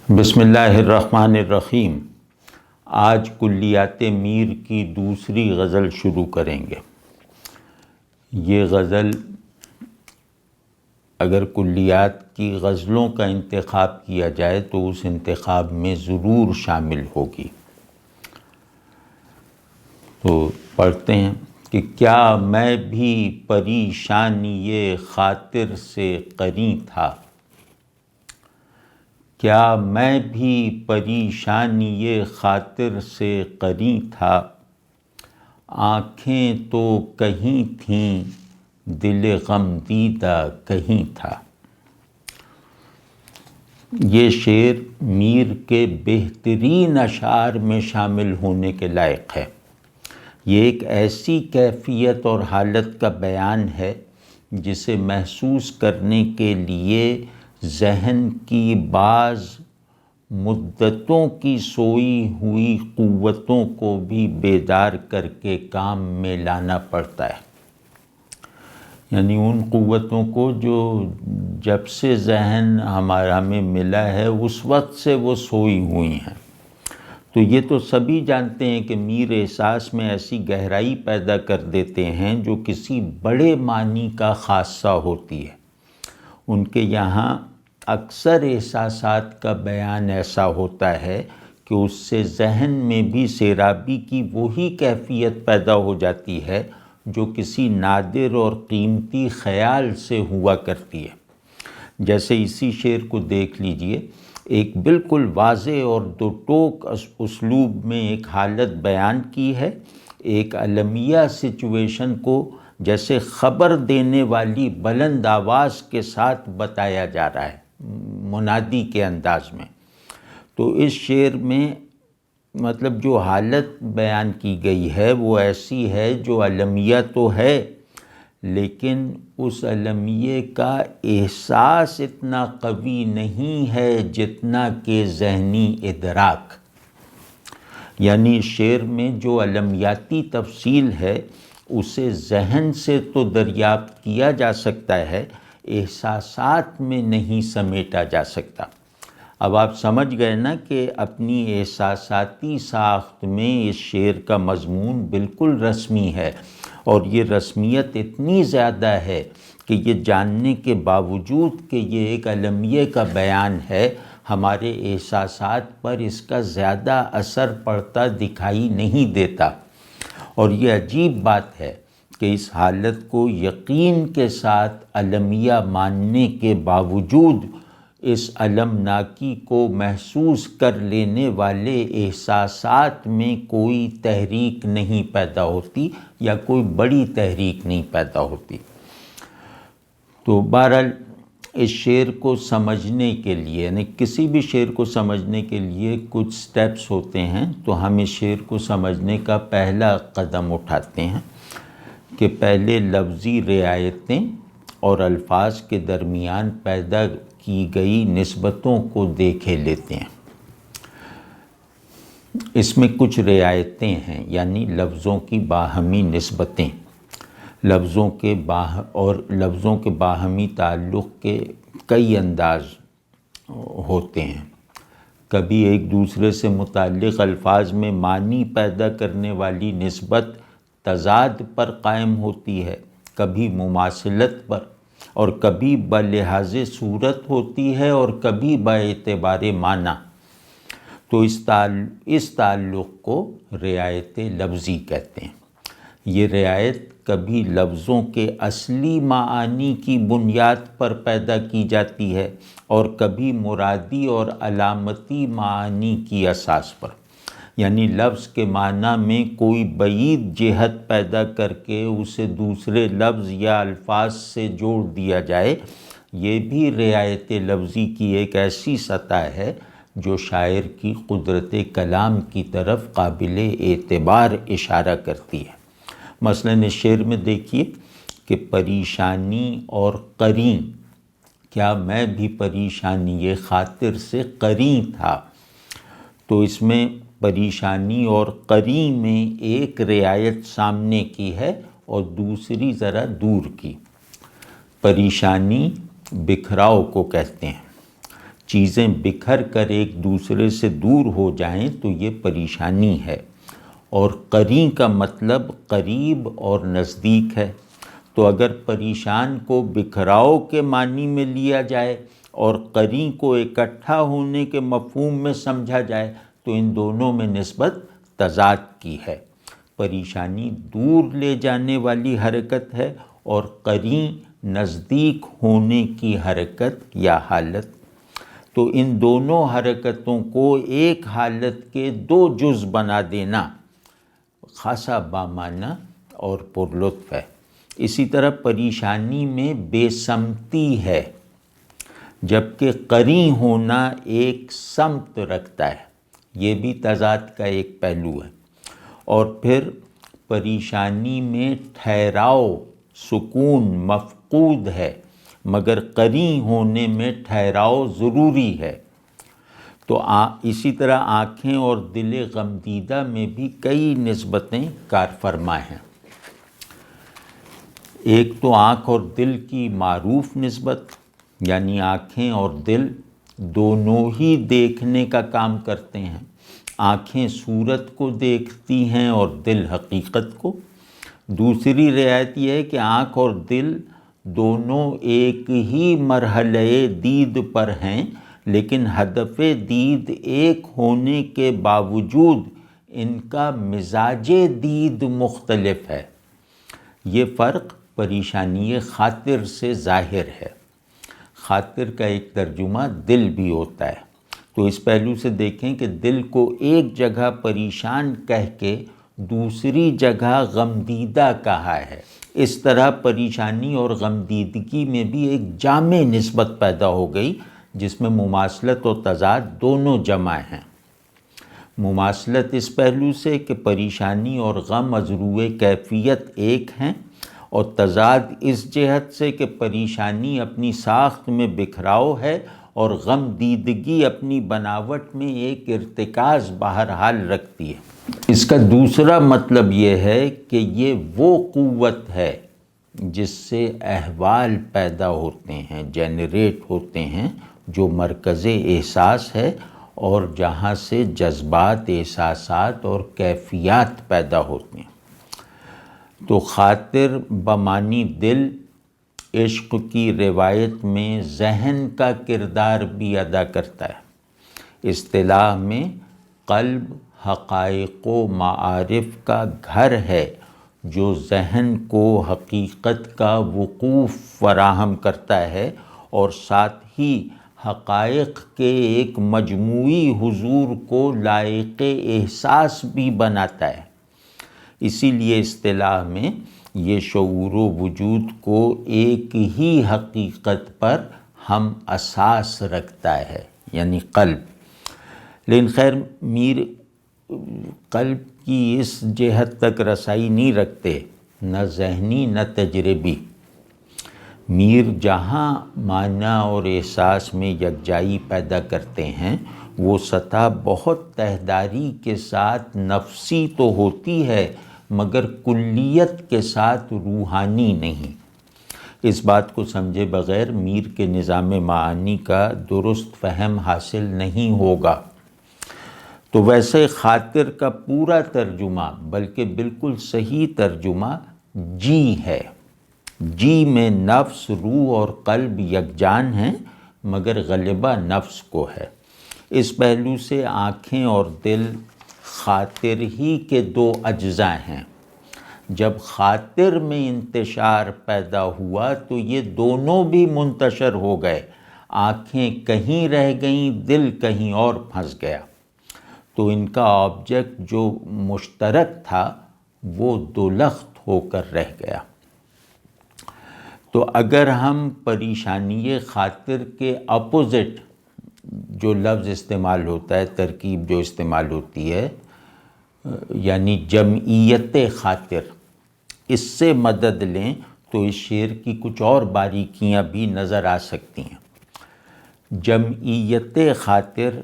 بسم اللہ الرحمن الرحیم۔ آج کلیات میر کی دوسری غزل شروع کریں گے۔ یہ غزل اگر کلیات کی غزلوں کا انتخاب کیا جائے تو اس انتخاب میں ضرور شامل ہوگی۔ تو پڑھتے ہیں کہ کیا میں بھی پریشانی خاطر سے قرین تھا، کیا میں بھی پریشانی خاطر سے قرین تھا، آنکھیں تو کہیں تھیں دل غم دیدہ کہیں تھا۔ یہ شعر میر کے بہترین اشعار میں شامل ہونے کے لائق ہے۔ یہ ایک ایسی کیفیت اور حالت کا بیان ہے جسے محسوس کرنے کے لیے ذہن کی بعض مدتوں کی سوئی ہوئی قوتوں کو بھی بیدار کر کے کام میں لانا پڑتا ہے، یعنی ان قوتوں کو جو جب سے ذہن ہمیں ملا ہے اس وقت سے وہ سوئی ہوئی ہیں۔ تو یہ تو سبھی جانتے ہیں کہ میر احساس میں ایسی گہرائی پیدا کر دیتے ہیں جو کسی بڑے معنی کا خاصہ ہوتی ہے۔ ان کے یہاں اکثر احساسات کا بیان ایسا ہوتا ہے کہ اس سے ذہن میں بھی سیرابی کی وہی کیفیت پیدا ہو جاتی ہے جو کسی نادر اور قیمتی خیال سے ہوا کرتی ہے۔ جیسے اسی شعر کو دیکھ لیجئے، ایک بالکل واضح اور دو ٹوک اسلوب میں ایک حالت بیان کی ہے، ایک المیہ سچویشن کو جیسے خبر دینے والی بلند آواز کے ساتھ بتایا جا رہا ہے، منادی کے انداز میں۔ تو اس شعر میں مطلب جو حالت بیان کی گئی ہے وہ ایسی ہے جو المیہ تو ہے، لیکن اس المیہ کا احساس اتنا قوی نہیں ہے جتنا کہ ذہنی ادراک۔ یعنی شعر میں جو المیاتی تفصیل ہے اسے ذہن سے تو دریافت کیا جا سکتا ہے، احساسات میں نہیں سمیٹا جا سکتا۔ اب آپ سمجھ گئے نا کہ اپنی احساساتی ساخت میں اس شعر کا مضمون بالکل رسمی ہے، اور یہ رسمیت اتنی زیادہ ہے کہ یہ جاننے کے باوجود کہ یہ ایک المیہ کا بیان ہے، ہمارے احساسات پر اس کا زیادہ اثر پڑتا دکھائی نہیں دیتا۔ اور یہ عجیب بات ہے کہ اس حالت کو یقین کے ساتھ المیہ ماننے کے باوجود اس المناکی کو محسوس کر لینے والے احساسات میں کوئی تحریک نہیں پیدا ہوتی یا کوئی بڑی تحریک نہیں پیدا ہوتی۔ تو بہرحال اس شعر کو سمجھنے کے لیے، یعنی کسی بھی شعر کو سمجھنے کے لیے کچھ سٹیپس ہوتے ہیں، تو ہم اس شعر کو سمجھنے کا پہلا قدم اٹھاتے ہیں کہ پہلے لفظی رعایتیں اور الفاظ کے درمیان پیدا کی گئی نسبتوں کو دیکھے لیتے ہیں۔ اس میں کچھ رعایتیں ہیں، یعنی لفظوں کی باہمی نسبتیں، لفظوں کے باہمی تعلق کے کئی انداز ہوتے ہیں۔ کبھی ایک دوسرے سے متعلق الفاظ میں معنی پیدا کرنے والی نسبت تضاد پر قائم ہوتی ہے، کبھی مماثلت پر، اور کبھی بلحاظ صورت ہوتی ہے اور کبھی باعتبار معنی۔ تو اس تعلق کو رعایت لفظی کہتے ہیں۔ یہ رعایت کبھی لفظوں کے اصلی معانی کی بنیاد پر پیدا کی جاتی ہے اور کبھی مرادی اور علامتی معانی کی اساس پر، یعنی لفظ کے معنی میں کوئی بعید جہت پیدا کر کے اسے دوسرے لفظ یا الفاظ سے جوڑ دیا جائے۔ یہ بھی رعایت لفظی کی ایک ایسی سطح ہے جو شاعر کی قدرت کلام کی طرف قابل اعتبار اشارہ کرتی ہے۔ مثلاً اس شعر میں دیکھیے کہ پریشانی اور قرین، کیا میں بھی پریشانی خاطر سے قرین تھا۔ تو اس میں پریشانی اور قرین میں ایک رعایت سامنے کی ہے اور دوسری ذرا دور کی۔ پریشانی بکھراؤ کو کہتے ہیں، چیزیں بکھر کر ایک دوسرے سے دور ہو جائیں تو یہ پریشانی ہے، اور قرین کا مطلب قریب اور نزدیک ہے۔ تو اگر پریشان کو بکھراؤ کے معنی میں لیا جائے اور قرین کو اکٹھا ہونے کے مفہوم میں سمجھا جائے تو ان دونوں میں نسبت تضاد کی ہے۔ پریشانی دور لے جانے والی حرکت ہے اور قرین نزدیک ہونے کی حرکت یا حالت۔ تو ان دونوں حرکتوں کو ایک حالت کے دو جز بنا دینا خاصا بامعنی اور پرلطف ہے۔ اسی طرح پریشانی میں بے سمتی ہے، جبکہ قرین ہونا ایک سمت رکھتا ہے، یہ بھی تضاد کا ایک پہلو ہے۔ اور پھر پریشانی میں ٹھہراؤ، سکون مفقود ہے، مگر قرین ہونے میں ٹھہراؤ ضروری ہے۔ تو اسی طرح آنکھیں اور دل غمدیدہ میں بھی کئی نسبتیں کار فرما ہیں۔ ایک تو آنکھ اور دل کی معروف نسبت، یعنی آنکھیں اور دل دونوں ہی دیکھنے کا کام کرتے ہیں۔ آنکھیں صورت کو دیکھتی ہیں اور دل حقیقت کو۔ دوسری روایت یہ ہے کہ آنکھ اور دل دونوں ایک ہی مرحلہ دید پر ہیں، لیکن ہدف دید ایک ہونے کے باوجود ان کا مزاج دید مختلف ہے۔ یہ فرق پریشانی خاطر سے ظاہر ہے۔ خاطر کا ایک ترجمہ دل بھی ہوتا ہے۔ تو اس پہلو سے دیکھیں کہ دل کو ایک جگہ پریشان کہہ کے دوسری جگہ غمدیدہ کہا ہے۔ اس طرح پریشانی اور غمدیدگی میں بھی ایک جامع نسبت پیدا ہو گئی، جس میں مماثلت و تضاد دونوں جمع ہیں۔ مماثلت اس پہلو سے کہ پریشانی اور غم از روئے کیفیت ایک ہیں، اور تضاد اس جہت سے کہ پریشانی اپنی ساخت میں بکھراؤ ہے اور غم دیدگی اپنی بناوٹ میں ایک ارتکاز بہرحال رکھتی ہے۔ اس کا دوسرا مطلب یہ ہے کہ یہ وہ قوت ہے جس سے احوال پیدا ہوتے ہیں، جنریٹ ہوتے ہیں، جو مرکز احساس ہے اور جہاں سے جذبات، احساسات اور کیفیات پیدا ہوتے ہیں۔ تو خاطر بمعنی دل عشق کی روایت میں ذہن کا کردار بھی ادا کرتا ہے۔ اصطلاح میں قلب حقائق و معارف کا گھر ہے، جو ذہن کو حقیقت کا وقوف فراہم کرتا ہے اور ساتھ ہی حقائق کے ایک مجموعی حضور کو لائق احساس بھی بناتا ہے۔ اسی لیے اصطلاح میں یہ شعور و وجود کو ایک ہی حقیقت پر ہم اساس رکھتا ہے، یعنی قلب۔ لیکن خیر میر قلب کی اس جہت تک رسائی نہیں رکھتے، نہ ذہنی نہ تجربی۔ میر جہاں معنی اور احساس میں یکجائی پیدا کرتے ہیں، وہ سطح بہت تہداری کے ساتھ نفسی تو ہوتی ہے، مگر کلیت کے ساتھ روحانی نہیں۔ اس بات کو سمجھے بغیر میر کے نظام معانی کا درست فہم حاصل نہیں ہوگا۔ تو ویسے خاطر کا پورا ترجمہ، بلکہ بالکل صحیح ترجمہ جی ہے۔ جی میں نفس، روح اور قلب یکجان ہیں، مگر غلبہ نفس کو ہے۔ اس پہلو سے آنکھیں اور دل خاطر ہی کے دو اجزاء ہیں۔ جب خاطر میں انتشار پیدا ہوا تو یہ دونوں بھی منتشر ہو گئے۔ آنکھیں کہیں رہ گئیں، دل کہیں اور پھنس گیا۔ تو ان کا آبجیکٹ جو مشترک تھا وہ دولخت ہو کر رہ گیا۔ تو اگر ہم پریشانی خاطر کے اپوزٹ جو لفظ استعمال ہوتا ہے، ترکیب جو استعمال ہوتی ہے، یعنی جمعیت خاطر، اس سے مدد لیں تو اس شعر کی کچھ اور باریکیاں بھی نظر آ سکتی ہیں۔ جمعیت خاطر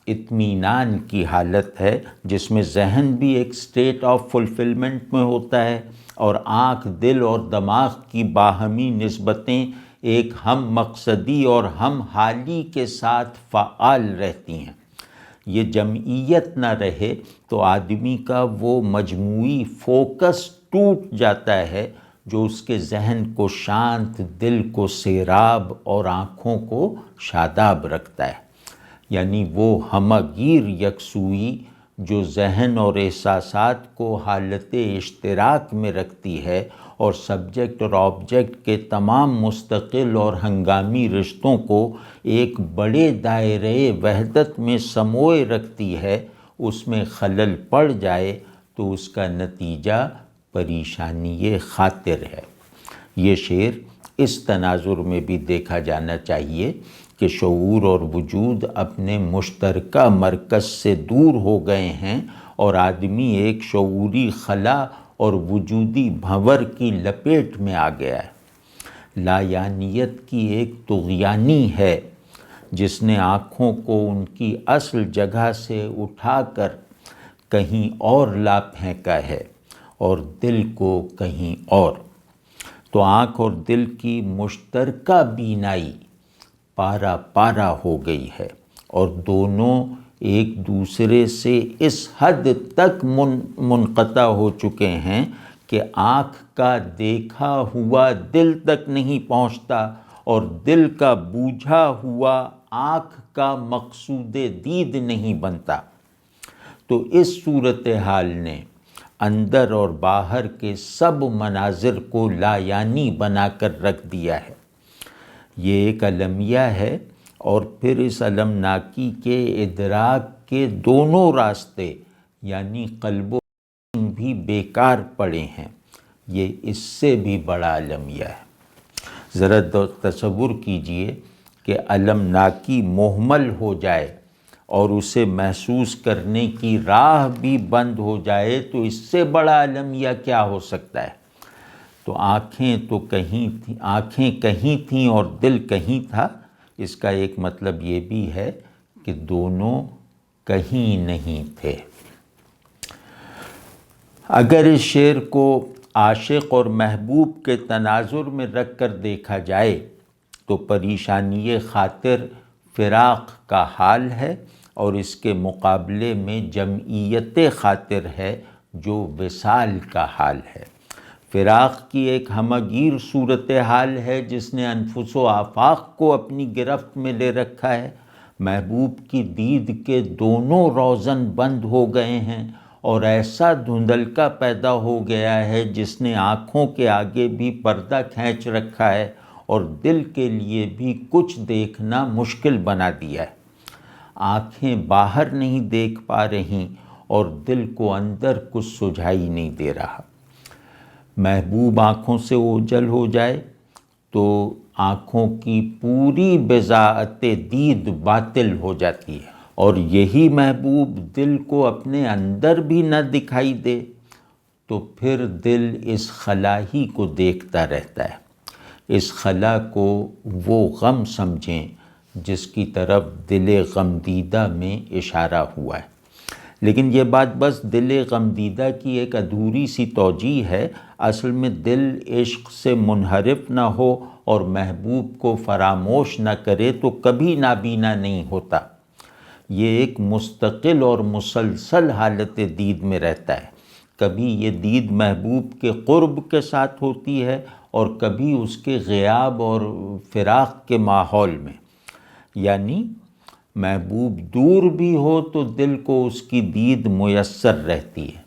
اطمینان کی حالت ہے جس میں ذہن بھی ایک سٹیٹ آف فلفلمنٹ میں ہوتا ہے اور آنکھ، دل اور دماغ کی باہمی نسبتیں ایک ہم مقصدی اور ہم حالی کے ساتھ فعال رہتی ہیں۔ یہ جمعیت نہ رہے تو آدمی کا وہ مجموعی فوکس ٹوٹ جاتا ہے جو اس کے ذہن کو شانت، دل کو سیراب اور آنکھوں کو شاداب رکھتا ہے۔ یعنی وہ ہمگیر یکسوئی جو ذہن اور احساسات کو حالت اشتراک میں رکھتی ہے اور سبجیکٹ اور آبجیکٹ کے تمام مستقل اور ہنگامی رشتوں کو ایک بڑے دائرۂ وحدت میں سموئے رکھتی ہے، اس میں خلل پڑ جائے تو اس کا نتیجہ پریشانی خاطر ہے۔ یہ شعر اس تناظر میں بھی دیکھا جانا چاہیے کہ شعور اور وجود اپنے مشترکہ مرکز سے دور ہو گئے ہیں اور آدمی ایک شعوری خلا اور وجودی بھنور کی لپیٹ میں آ گیا ہے۔ لایعنیت کی ایک طغیانی ہے جس نے آنکھوں کو ان کی اصل جگہ سے اٹھا کر کہیں اور لا پھینکا ہے اور دل کو کہیں اور۔ تو آنکھ اور دل کی مشترکہ بینائی پارا پارا ہو گئی ہے اور دونوں ایک دوسرے سے اس حد تک منقطع ہو چکے ہیں کہ آنکھ کا دیکھا ہوا دل تک نہیں پہنچتا اور دل کا بوجھا ہوا آنکھ کا مقصود دید نہیں بنتا۔ تو اس صورتحال نے اندر اور باہر کے سب مناظر کو لایعنی بنا کر رکھ دیا ہے۔ یہ ایک المیہ ہے اور پھر اس المناکی کے ادراک کے دونوں راستے یعنی قلب و بھی بیکار پڑے ہیں۔ یہ اس سے بھی بڑا المیہ ہے۔ ذرا تصور کیجئے کہ المناکی مہمل ہو جائے اور اسے محسوس کرنے کی راہ بھی بند ہو جائے تو اس سے بڑا المیہ کیا ہو سکتا ہے؟ تو آنکھیں کہیں تھیں اور دل کہیں تھا، اس کا ایک مطلب یہ بھی ہے کہ دونوں کہیں نہیں تھے۔ اگر اس شعر کو عاشق اور محبوب کے تناظر میں رکھ کر دیکھا جائے تو پریشانی خاطر فراق کا حال ہے اور اس کے مقابلے میں جمعیت خاطر ہے جو وصال کا حال ہے۔ فراق کی ایک ہمگیر صورتحال ہے جس نے انفس و آفاق کو اپنی گرفت میں لے رکھا ہے۔ محبوب کی دید کے دونوں روزن بند ہو گئے ہیں اور ایسا دھندلکا پیدا ہو گیا ہے جس نے آنکھوں کے آگے بھی پردہ کھینچ رکھا ہے اور دل کے لیے بھی کچھ دیکھنا مشکل بنا دیا ہے۔ آنکھیں باہر نہیں دیکھ پا رہی اور دل کو اندر کچھ سجھائی نہیں دے رہا۔ محبوب آنکھوں سے اوجھل ہو جائے تو آنکھوں کی پوری بضاعت دید باطل ہو جاتی ہے، اور یہی محبوب دل کو اپنے اندر بھی نہ دکھائی دے تو پھر دل اس خلا ہی کو دیکھتا رہتا ہے۔ اس خلا کو وہ غم سمجھیں جس کی طرف دل غمدیدہ میں اشارہ ہوا ہے۔ لیکن یہ بات بس دل غمدیدہ کی ایک ادھوری سی توجیہ ہے۔ اصل میں دل عشق سے منحرف نہ ہو اور محبوب کو فراموش نہ کرے تو کبھی نابینا نہیں ہوتا۔ یہ ایک مستقل اور مسلسل حالت دید میں رہتا ہے۔ کبھی یہ دید محبوب کے قرب کے ساتھ ہوتی ہے اور کبھی اس کے غیاب اور فراق کے ماحول میں۔ یعنی محبوب دور بھی ہو تو دل کو اس کی دید میسر رہتی ہے۔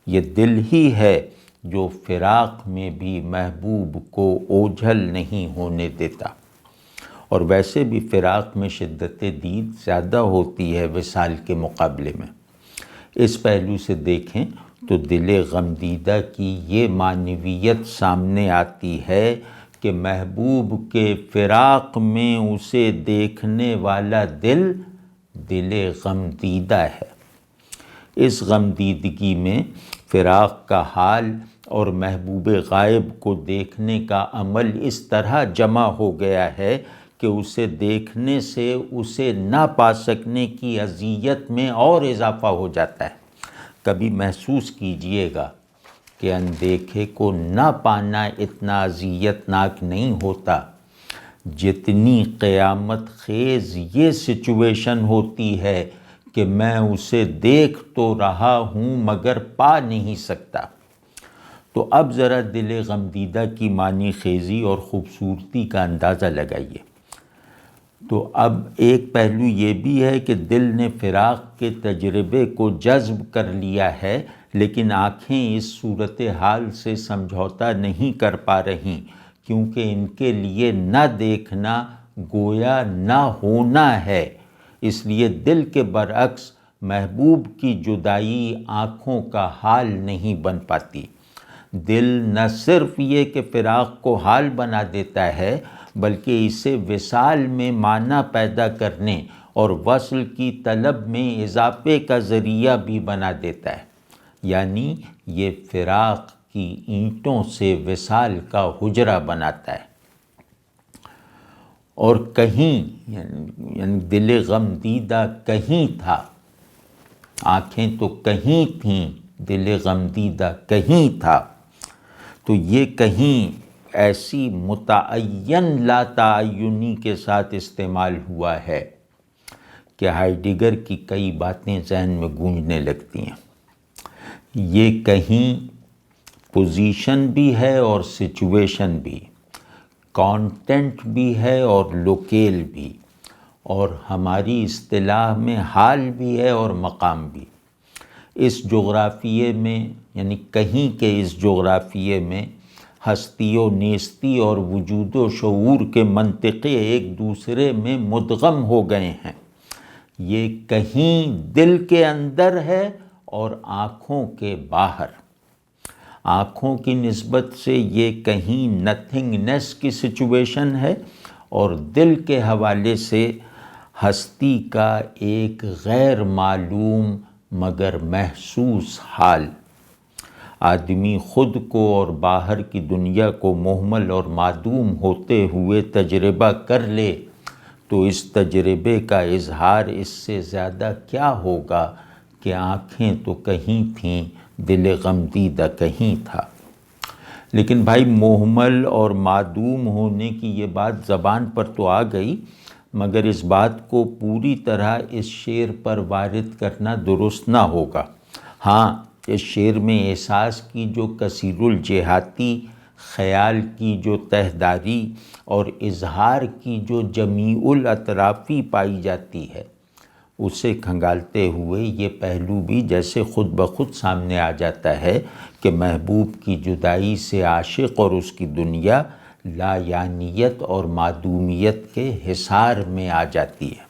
یہ دل ہی ہے جو فراق میں بھی محبوب کو اوجھل نہیں ہونے دیتا، اور ویسے بھی فراق میں شدت دید زیادہ ہوتی ہے وصال کے مقابلے میں۔ اس پہلو سے دیکھیں تو دل غمدیدہ کی یہ معنویت سامنے آتی ہے کہ محبوب کے فراق میں اسے دیکھنے والا دل غمدیدہ ہے۔ اس غمدیدگی میں فراق کا حال اور محبوب غائب کو دیکھنے کا عمل اس طرح جمع ہو گیا ہے کہ اسے دیکھنے سے اسے نہ پا سکنے کی اذیت میں اور اضافہ ہو جاتا ہے۔ کبھی محسوس کیجئے گا کہ اندیکھے کو نہ پانا اتنا اذیت ناک نہیں ہوتا جتنی قیامت خیز یہ سچویشن ہوتی ہے کہ میں اسے دیکھ تو رہا ہوں مگر پا نہیں سکتا۔ تو اب ذرا دل غمدیدہ کی معنی خیزی اور خوبصورتی کا اندازہ لگائیے۔ تو اب ایک پہلو یہ بھی ہے کہ دل نے فراق کے تجربے کو جذب کر لیا ہے، لیکن آنکھیں اس صورتحال سے سمجھوتا نہیں کر پا رہیں، کیونکہ ان کے لیے نہ دیکھنا گویا نہ ہونا ہے۔ اس لیے دل کے برعکس محبوب کی جدائی آنکھوں کا حال نہیں بن پاتی۔ دل نہ صرف یہ کہ فراق کو حال بنا دیتا ہے، بلکہ اسے وصال میں معنی پیدا کرنے اور وصل کی طلب میں اضافے کا ذریعہ بھی بنا دیتا ہے، یعنی یہ فراق کی اینٹوں سے وصال کا حجرہ بناتا ہے۔ اور کہیں یعنی دل غم دیدہ کہیں تھا، آنکھیں تو کہیں تھیں، دل غم دیدہ کہیں تھا۔ تو یہ کہیں ایسی متعین لا تعینی کے ساتھ استعمال ہوا ہے کہ ہائیڈگر کی کئی باتیں ذہن میں گونجنے لگتی ہیں۔ یہ کہیں پوزیشن بھی ہے اور سچویشن بھی، کانٹینٹ بھی ہے اور لوکیل بھی، اور ہماری اصطلاح میں حال بھی ہے اور مقام بھی۔ اس جغرافیے میں یعنی کہیں کے اس جغرافیے میں ہستی و نیستی اور وجود و شعور کے منطقے ایک دوسرے میں مدغم ہو گئے ہیں۔ یہ کہیں دل کے اندر ہے اور آنکھوں کے باہر۔ آنکھوں کی نسبت سے یہ کہیں نتھنگنیس کی سچویشن ہے، اور دل کے حوالے سے ہستی کا ایک غیر معلوم مگر محسوس حال۔ آدمی خود کو اور باہر کی دنیا کو مہمل اور معدوم ہوتے ہوئے تجربہ کر لے تو اس تجربے کا اظہار اس سے زیادہ کیا ہوگا کہ آنکھیں تو کہیں تھیں، دل غمدیدہ کہیں تھا۔ لیکن بھائی مہمل اور معدوم ہونے کی یہ بات زبان پر تو آ گئی، مگر اس بات کو پوری طرح اس شعر پر وارد کرنا درست نہ ہوگا۔ ہاں، اس شعر میں احساس کی جو کثیر الجہاتی، خیال کی جو تہداری اور اظہار کی جو جمیع الاطرافی پائی جاتی ہے، اسے کھنگالتے ہوئے یہ پہلو بھی جیسے خود بخود سامنے آ جاتا ہے کہ محبوب کی جدائی سے عاشق اور اس کی دنیا لا یعنیت اور معدومیت کے حصار میں آ جاتی ہے۔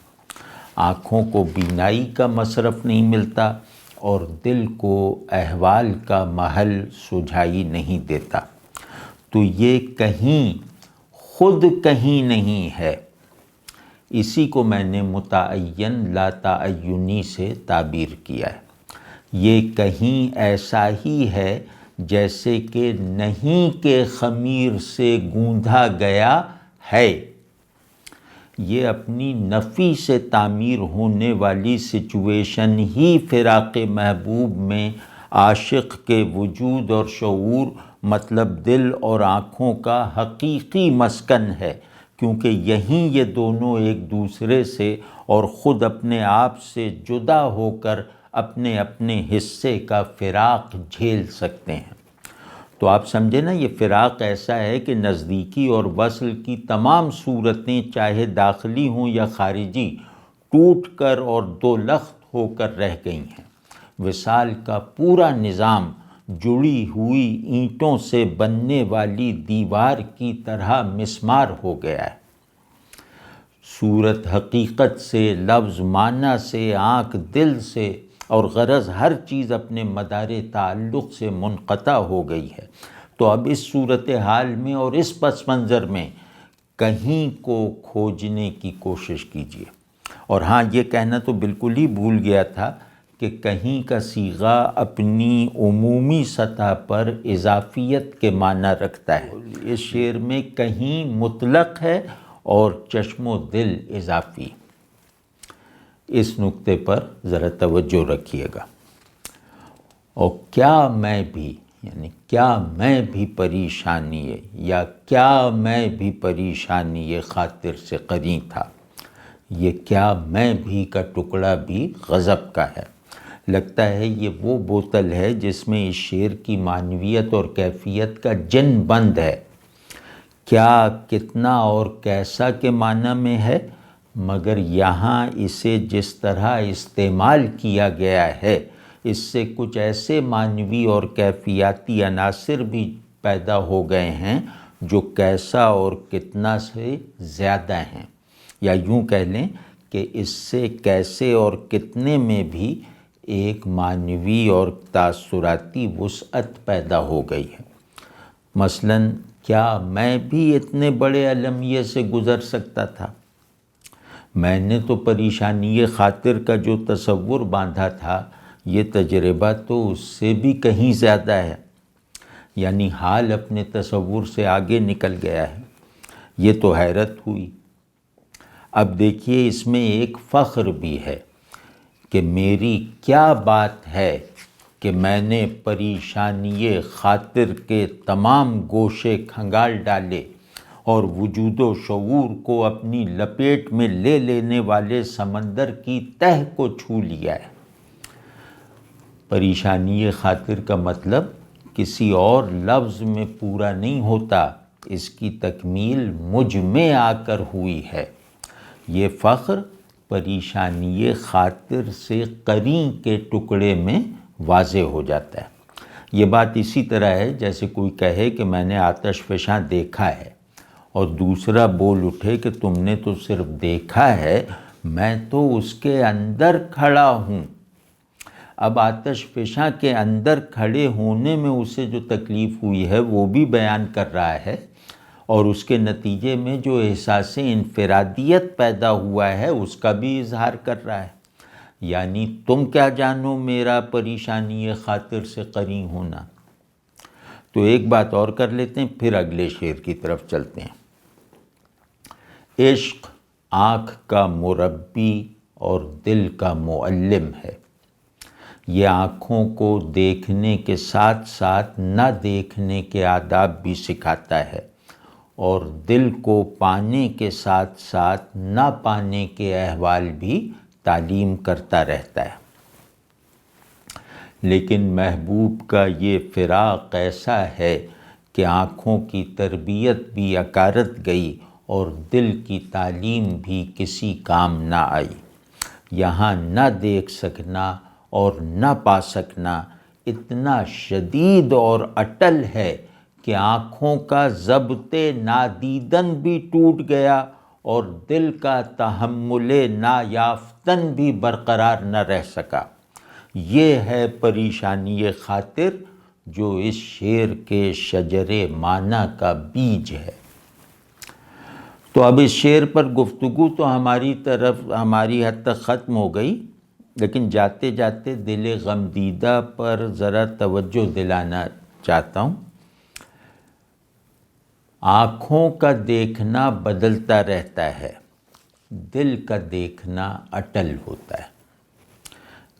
آنکھوں کو بینائی کا مصرف نہیں ملتا اور دل کو احوال کا محل سجھائی نہیں دیتا۔ تو یہ کہیں خود کہیں نہیں ہے، اسی کو میں نے متعین لا تعینی سے تعبیر کیا ہے۔ یہ کہیں ایسا ہی ہے جیسے کہ نہیں کے خمیر سے گوندھا گیا ہے۔ یہ اپنی نفی سے تعمیر ہونے والی سچویشن ہی فراق محبوب میں عاشق کے وجود اور شعور مطلب دل اور آنکھوں کا حقیقی مسکن ہے، کیونکہ یہیں یہ دونوں ایک دوسرے سے اور خود اپنے آپ سے جدا ہو کر اپنے اپنے حصے کا فراق جھیل سکتے ہیں۔ تو آپ سمجھے نا، یہ فراق ایسا ہے کہ نزدیکی اور وصل کی تمام صورتیں چاہے داخلی ہوں یا خارجی ٹوٹ کر اور دو لخت ہو کر رہ گئی ہیں۔ وصال کا پورا نظام جڑی ہوئی اینٹوں سے بننے والی دیوار کی طرح مسمار ہو گیا ہے۔ صورت حقیقت سے، لفظ معنی سے، آنکھ دل سے، اور غرض ہر چیز اپنے مدار تعلق سے منقطع ہو گئی ہے۔ تو اب اس صورتحال میں اور اس پس منظر میں کہیں کو کھوجنے کی کوشش کیجیے۔ اور ہاں، یہ کہنا تو بالکل ہی بھول گیا تھا کہ کہیں کا صیغہ اپنی عمومی سطح پر اضافیت کے معنی رکھتا ہے۔ اس شعر میں کہیں مطلق ہے اور چشم و دل اضافی۔ اس نقطے پر ذرا توجہ رکھیے گا۔ اور کیا میں بھی پریشانی یا کیا میں بھی پریشانی خاطر سے قرین تھا، یہ کیا میں بھی کا ٹکڑا بھی غضب کا ہے۔ لگتا ہے یہ وہ بوتل ہے جس میں اس شعر کی معنویت اور کیفیت کا جن بند ہے۔ کیا، کتنا اور کیسا کے معنی میں ہے، مگر یہاں اسے جس طرح استعمال کیا گیا ہے اس سے کچھ ایسے معنوی اور کیفیاتی عناصر بھی پیدا ہو گئے ہیں جو کیسا اور کتنا سے زیادہ ہیں، یا یوں کہہ لیں کہ اس سے کیسے اور کتنے میں بھی ایک معنوی اور تاثراتی وسعت پیدا ہو گئی ہے۔ مثلاً کیا میں بھی اتنے بڑے المیہ سے گزر سکتا تھا؟ میں نے تو پریشانی خاطر کا جو تصور باندھا تھا، یہ تجربہ تو اس سے بھی کہیں زیادہ ہے، یعنی حال اپنے تصور سے آگے نکل گیا ہے۔ یہ تو حیرت ہوئی۔ اب دیکھیے اس میں ایک فخر بھی ہے کہ میری کیا بات ہے کہ میں نے پریشانی خاطر کے تمام گوشے کھنگال ڈالے اور وجود و شعور کو اپنی لپیٹ میں لے لینے والے سمندر کی تہ کو چھو لیا ہے۔ پریشانی خاطر کا مطلب کسی اور لفظ میں پورا نہیں ہوتا، اس کی تکمیل مجھ میں آ کر ہوئی ہے۔ یہ فخر پریشانی خاطر سے قرین کے ٹکڑے میں واضح ہو جاتا ہے۔ یہ بات اسی طرح ہے جیسے کوئی کہے کہ میں نے آتش فشاں دیکھا ہے، اور دوسرا بول اٹھے کہ تم نے تو صرف دیکھا ہے، میں تو اس کے اندر کھڑا ہوں۔ اب آتش فشاں کے اندر کھڑے ہونے میں اسے جو تکلیف ہوئی ہے وہ بھی بیان کر رہا ہے، اور اس کے نتیجے میں جو احساس انفرادیت پیدا ہوا ہے اس کا بھی اظہار کر رہا ہے۔ یعنی تم کیا جانو میرا پریشانی خاطر سے قرین ہونا۔ تو ایک بات اور کر لیتے ہیں، پھر اگلے شعر کی طرف چلتے ہیں۔ عشق آنکھ کا مربی اور دل کا معلم ہے۔ یہ آنکھوں کو دیکھنے کے ساتھ ساتھ نہ دیکھنے کے آداب بھی سکھاتا ہے، اور دل کو پانے کے ساتھ ساتھ نہ پانے کے احوال بھی تعلیم کرتا رہتا ہے۔ لیکن محبوب کا یہ فراق ایسا ہے کہ آنکھوں کی تربیت بھی اکارت گئی اور دل کی تعلیم بھی کسی کام نہ آئی۔ یہاں نہ دیکھ سکنا اور نہ پا سکنا اتنا شدید اور اٹل ہے کہ آنکھوں کا ضبط نادیدن بھی ٹوٹ گیا اور دل کا تحمل نایافتن بھی برقرار نہ رہ سکا۔ یہ ہے پریشانی خاطر جو اس شعر کے شجر معنی کا بیج ہے۔ تو اب اس شعر پر گفتگو تو ہماری حد تک ختم ہو گئی، لیکن جاتے جاتے دل غمدیدہ پر ذرا توجہ دلانا چاہتا ہوں۔ آنکھوں کا دیکھنا بدلتا رہتا ہے، دل کا دیکھنا اٹل ہوتا ہے۔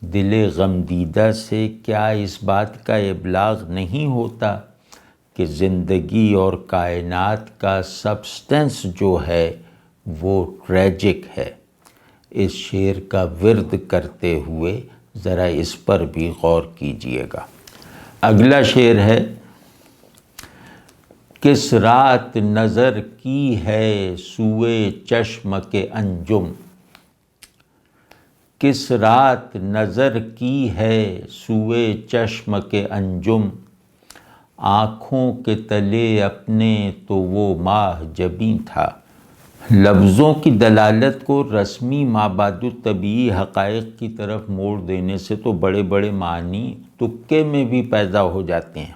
دل غمدیدہ سے کیا اس بات کا ابلاغ نہیں ہوتا کہ زندگی اور کائنات کا سبسٹنس جو ہے وہ ٹریجک ہے؟ اس شعر کا ورد کرتے ہوئے ذرا اس پر بھی غور کیجئے گا۔ اگلا شعر ہے، کس رات نظر کی ہے سوئے چشم کے انجم، کس رات نظر کی ہے سوئے چشم کے انجم، آنکھوں کے تلے اپنے تو وہ ماہ جبیں تھا۔ لفظوں کی دلالت کو رسمی مابعد الطبیعی حقائق کی طرف موڑ دینے سے تو بڑے بڑے معنی تکے میں بھی پیدا ہو جاتے ہیں۔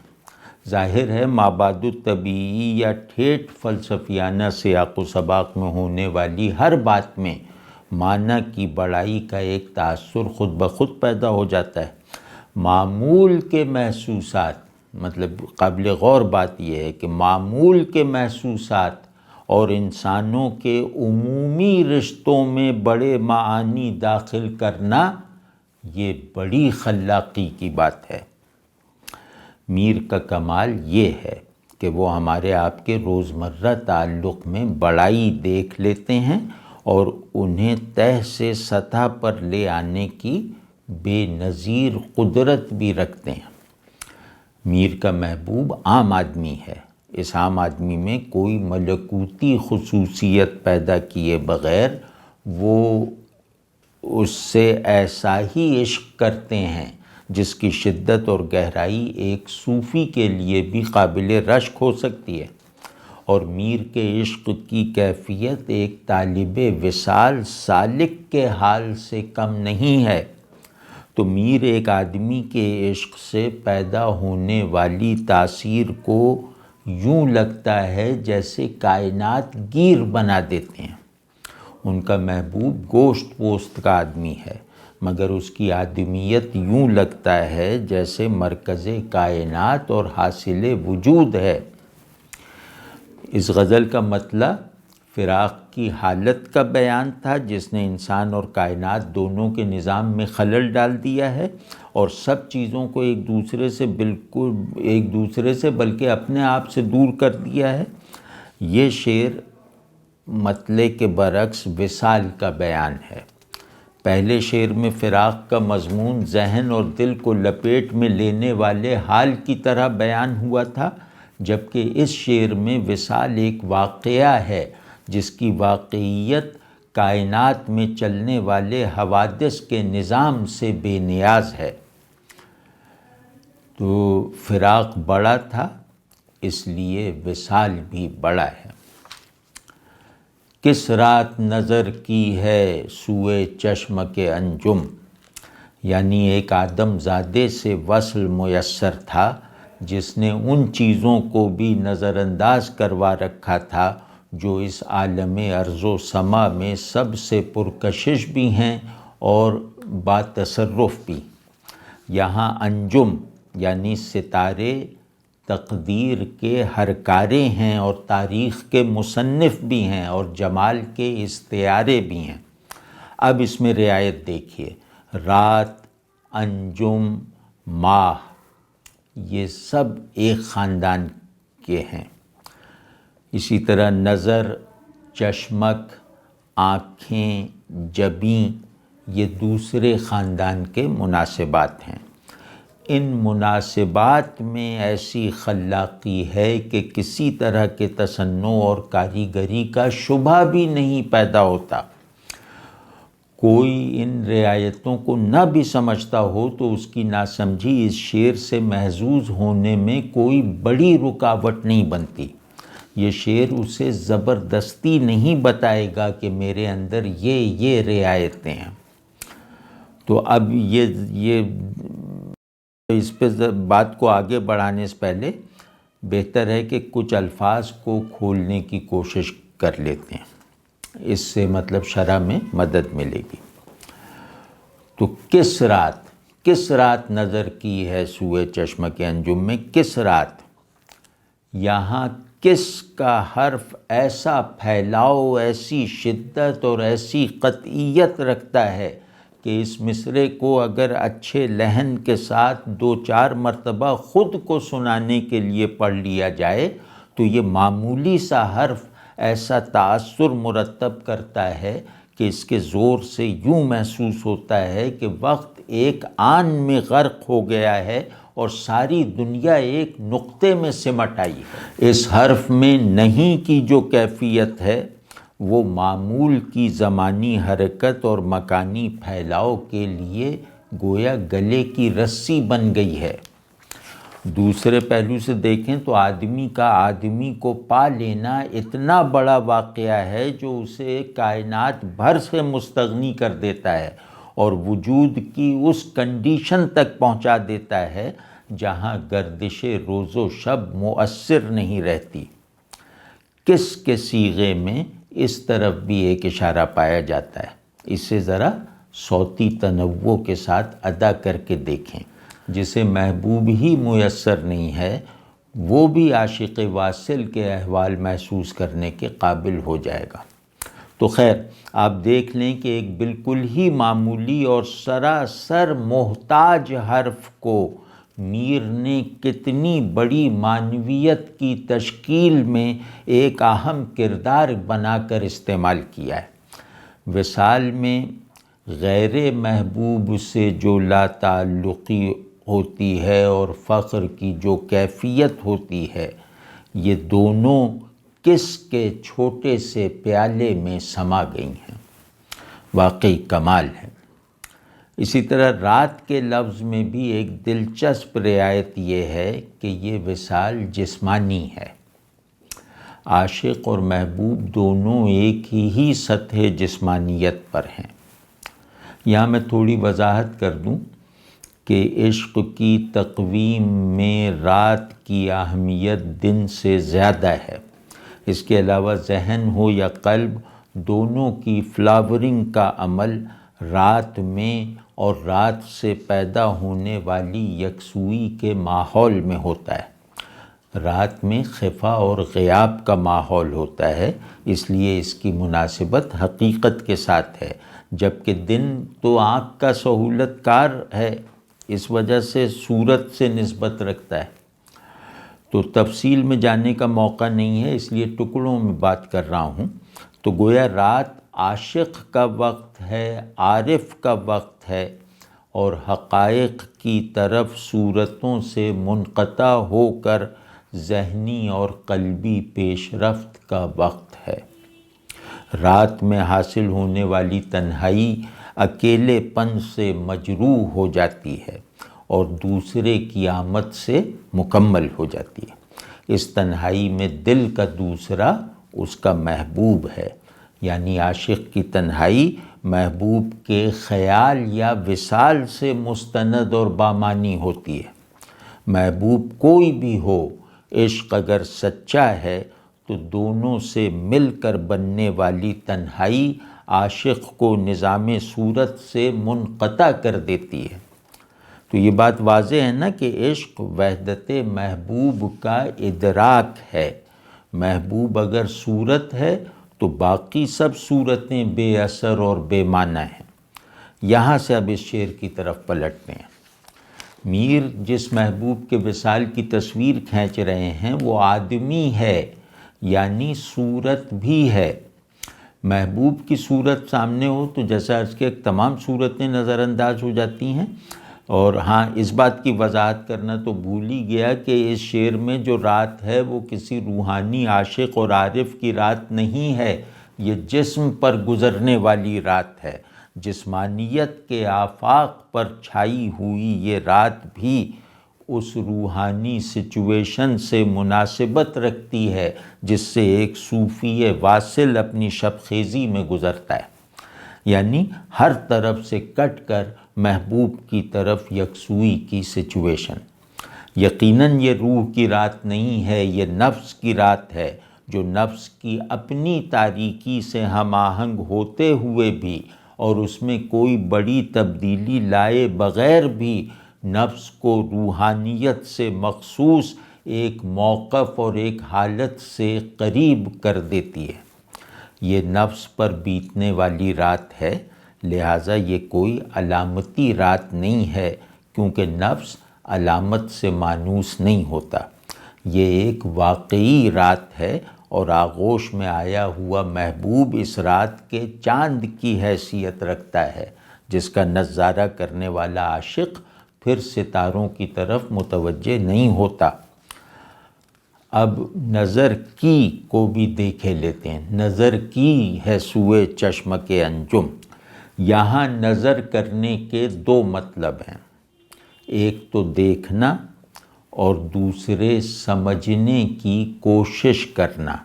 ظاہر ہے مابعد الطبیعی یا ٹھیٹھ فلسفیانہ سیاق و سباق میں ہونے والی ہر بات میں معنی کی بڑائی کا ایک تاثر خود بخود پیدا ہو جاتا ہے۔ معمول کے محسوسات، مطلب قابل غور بات یہ ہے کہ معمول کے محسوسات اور انسانوں کے عمومی رشتوں میں بڑے معانی داخل کرنا یہ بڑی خلاقی کی بات ہے۔ میر کا کمال یہ ہے کہ وہ ہمارے آپ کے روزمرہ تعلق میں بڑائی دیکھ لیتے ہیں اور انہیں تہہ سے سطح پر لے آنے کی بے نظیر قدرت بھی رکھتے ہیں۔ میر کا محبوب عام آدمی ہے، اس عام آدمی میں کوئی ملکوتی خصوصیت پیدا کیے بغیر وہ اس سے ایسا ہی عشق کرتے ہیں جس کی شدت اور گہرائی ایک صوفی کے لیے بھی قابل رشک ہو سکتی ہے، اور میر کے عشق کی کیفیت ایک طالب وصال سالک کے حال سے کم نہیں ہے۔ تو میر ایک آدمی کے عشق سے پیدا ہونے والی تاثیر کو یوں لگتا ہے جیسے کائنات گیر بنا دیتے ہیں۔ ان کا محبوب گوشت پوست کا آدمی ہے، مگر اس کی آدمیت یوں لگتا ہے جیسے مرکز کائنات اور حاصل وجود ہے۔ اس غزل کا مطلع فراق کی حالت کا بیان تھا جس نے انسان اور کائنات دونوں کے نظام میں خلل ڈال دیا ہے اور سب چیزوں کو ایک دوسرے سے بلکہ اپنے آپ سے دور کر دیا ہے۔ یہ شعر مطلع کے برعکس وصال کا بیان ہے۔ پہلے شعر میں فراق کا مضمون ذہن اور دل کو لپیٹ میں لینے والے حال کی طرح بیان ہوا تھا، جبکہ اس شعر میں وصال ایک واقعہ ہے جس کی واقعیت کائنات میں چلنے والے حوادث کے نظام سے بے نیاز ہے۔ تو فراق بڑا تھا، اس لیے وصال بھی بڑا ہے۔ کس رات نظر کی ہے سوئے چشم کے انجم، یعنی ایک آدم زادے سے وصل میسر تھا جس نے ان چیزوں کو بھی نظر انداز کروا رکھا تھا جو اس عالم ارض و سما میں سب سے پرکشش بھی ہیں اور با تصرف بھی۔ یہاں انجم یعنی ستارے تقدیر کے ہرکارے ہیں اور تاریخ کے مصنف بھی ہیں اور جمال کے استعارے بھی ہیں۔ اب اس میں رعایت دیکھیے، رات، انجم، ماہ، یہ سب ایک خاندان کے ہیں۔ اسی طرح نظر، چشمک، آنکھیں، جبیں، یہ دوسرے خاندان کے مناسبات ہیں۔ ان مناسبات میں ایسی خلاقی ہے کہ کسی طرح کے تصنع اور کاریگری کا شبہ بھی نہیں پیدا ہوتا۔ کوئی ان رعایتوں کو نہ بھی سمجھتا ہو تو اس کی ناسمجھی اس شعر سے محظوظ ہونے میں کوئی بڑی رکاوٹ نہیں بنتی۔ یہ شعر اسے زبردستی نہیں بتائے گا کہ میرے اندر یہ رعایتیں ہیں۔ تو اب یہ اس پہ بات کو آگے بڑھانے سے پہلے بہتر ہے کہ کچھ الفاظ کو کھولنے کی کوشش کر لیتے ہیں، اس سے مطلب شرح میں مدد ملے گی۔ تو کس رات نظر کی ہے سوئے چشم کے انجم میں، کس رات، یہاں کس کا حرف ایسا پھیلاؤ، ایسی شدت اور ایسی قطعیت رکھتا ہے کہ اس مصرعے کو اگر اچھے لحن کے ساتھ 2-4 مرتبہ خود کو سنانے کے لیے پڑھ لیا جائے تو یہ معمولی سا حرف ایسا تاثر مرتب کرتا ہے کہ اس کے زور سے یوں محسوس ہوتا ہے کہ وقت ایک آن میں غرق ہو گیا ہے اور ساری دنیا ایک نقطے میں سمٹ آئی ہے۔ اس حرف میں نہیں کی جو کیفیت ہے وہ معمول کی زمانی حرکت اور مکانی پھیلاؤ کے لیے گویا گلے کی رسی بن گئی ہے۔ دوسرے پہلو سے دیکھیں تو آدمی کا آدمی کو پا لینا اتنا بڑا واقعہ ہے جو اسے کائنات بھر سے مستغنی کر دیتا ہے اور وجود کی اس کنڈیشن تک پہنچا دیتا ہے جہاں گردش روز و شب مؤثر نہیں رہتی۔ کس کے صیغے میں اس طرف بھی ایک اشارہ پایا جاتا ہے، اسے ذرا صوتی تنوع کے ساتھ ادا کر کے دیکھیں۔ جسے محبوب ہی میسر نہیں ہے وہ بھی عاشق واصل کے احوال محسوس کرنے کے قابل ہو جائے گا۔ تو خیر، آپ دیکھ لیں کہ ایک بالکل ہی معمولی اور سراسر محتاج حرف کو میر نے کتنی بڑی معنویت کی تشکیل میں ایک اہم کردار بنا کر استعمال کیا ہے۔ وصال میں غیر محبوب سے جو لا تعلقی ہوتی ہے اور فخر کی جو کیفیت ہوتی ہے، یہ دونوں کس کے چھوٹے سے پیالے میں سما گئی ہیں، واقعی کمال ہے۔ اسی طرح رات کے لفظ میں بھی ایک دلچسپ رعایت یہ ہے کہ یہ وصال جسمانی ہے۔ عاشق اور محبوب دونوں ایک ہی سطح جسمانیت پر ہیں۔ یہاں میں تھوڑی وضاحت کر دوں کہ عشق کی تقویم میں رات کی اہمیت دن سے زیادہ ہے۔ اس کے علاوہ ذہن ہو یا قلب، دونوں کی فلاورنگ کا عمل رات میں اور رات سے پیدا ہونے والی یکسوئی کے ماحول میں ہوتا ہے۔ رات میں خفا اور غیاب کا ماحول ہوتا ہے، اس لیے اس کی مناسبت حقیقت کے ساتھ ہے، جبکہ دن تو آنکھ کا سہولت کار ہے، اس وجہ سے صورت سے نسبت رکھتا ہے۔ تو تفصیل میں جانے کا موقع نہیں ہے، اس لیے ٹکڑوں میں بات کر رہا ہوں۔ تو گویا رات عاشق کا وقت ہے، عارف کا وقت ہے، اور حقائق کی طرف صورتوں سے منقطع ہو کر ذہنی اور قلبی پیش رفت کا وقت ہے۔ رات میں حاصل ہونے والی تنہائی اکیلے پن سے مجروح ہو جاتی ہے اور دوسرے کی آمد سے مکمل ہو جاتی ہے۔ اس تنہائی میں دل کا دوسرا اس کا محبوب ہے، یعنی عاشق کی تنہائی محبوب کے خیال یا وصال سے مستند اور بامانی ہوتی ہے۔ محبوب کوئی بھی ہو، عشق اگر سچا ہے تو دونوں سے مل کر بننے والی تنہائی عاشق کو نظام صورت سے منقطع کر دیتی ہے۔ تو یہ بات واضح ہے نا کہ عشق وحدت محبوب کا ادراک ہے۔ محبوب اگر صورت ہے تو باقی سب صورتیں بے اثر اور بے معنی ہیں۔ یہاں سے اب اس شعر کی طرف پلٹتے ہیں۔ میر جس محبوب کے وصال کی تصویر کھینچ رہے ہیں وہ آدمی ہے، یعنی صورت بھی ہے۔ محبوب کی صورت سامنے ہو تو جیسا عرض کیا تمام صورتیں نظر انداز ہو جاتی ہیں۔ اور ہاں، اس بات کی وضاحت کرنا تو بھول ہی گیا کہ اس شعر میں جو رات ہے وہ کسی روحانی عاشق اور عارف کی رات نہیں ہے، یہ جسم پر گزرنے والی رات ہے۔ جسمانیت کے آفاق پر چھائی ہوئی یہ رات بھی اس روحانی سچویشن سے مناسبت رکھتی ہے جس سے ایک صوفی واصل اپنی شب خیزی میں گزرتا ہے، یعنی ہر طرف سے کٹ کر محبوب کی طرف یکسوئی کی سچویشن۔ یقیناً یہ روح کی رات نہیں ہے، یہ نفس کی رات ہے، جو نفس کی اپنی تاریکی سے ہم آہنگ ہوتے ہوئے بھی اور اس میں کوئی بڑی تبدیلی لائے بغیر بھی نفس کو روحانیت سے مخصوص ایک موقف اور ایک حالت سے قریب کر دیتی ہے۔ یہ نفس پر بیتنے والی رات ہے، لہٰذا یہ کوئی علامتی رات نہیں ہے، کیونکہ نفس علامت سے مانوس نہیں ہوتا۔ یہ ایک واقعی رات ہے اور آغوش میں آیا ہوا محبوب اس رات کے چاند کی حیثیت رکھتا ہے، جس کا نظارہ کرنے والا عاشق پھر ستاروں کی طرف متوجہ نہیں ہوتا۔ اب نظر کی کو بھی دیکھے لیتے ہیں۔ نظر کی ہے سوئے چشم کے انجم۔ یہاں نظر کرنے کے دو مطلب ہیں، ایک تو دیکھنا اور دوسرے سمجھنے کی کوشش کرنا۔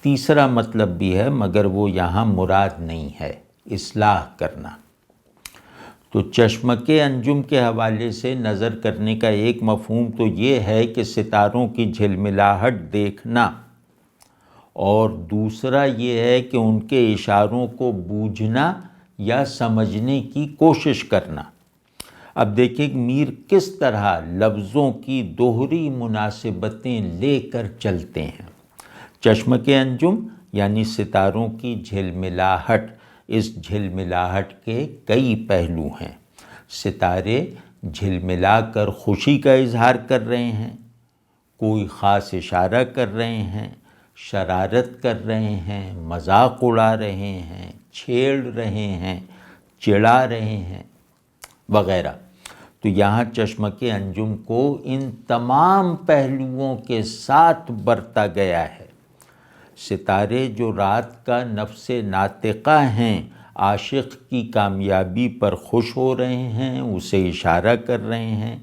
تیسرا مطلب بھی ہے مگر وہ یہاں مراد نہیں ہے، اصلاح کرنا۔ تو چشم کے انجم کے حوالے سے نظر کرنے کا ایک مفہوم تو یہ ہے کہ ستاروں کی جھلملاہٹ دیکھنا، اور دوسرا یہ ہے کہ ان کے اشاروں کو بوجھنا یا سمجھنے کی کوشش کرنا۔ اب دیکھیں کہ میر کس طرح لفظوں کی دوہری مناسبتیں لے کر چلتے ہیں۔ چشمک انجم یعنی ستاروں کی جھلملاہٹ، اس جھلملاہٹ کے کئی پہلو ہیں۔ ستارے جھلملا کر خوشی کا اظہار کر رہے ہیں، کوئی خاص اشارہ کر رہے ہیں، شرارت کر رہے ہیں، مذاق اڑا رہے ہیں، چھیڑ رہے ہیں، چڑھا رہے ہیں وغیرہ۔ تو یہاں چشمک انجم کو ان تمام پہلوؤں کے ساتھ برتا گیا ہے۔ ستارے جو رات کا نفس ناطقہ ہیں، عاشق کی کامیابی پر خوش ہو رہے ہیں، اسے اشارہ کر رہے ہیں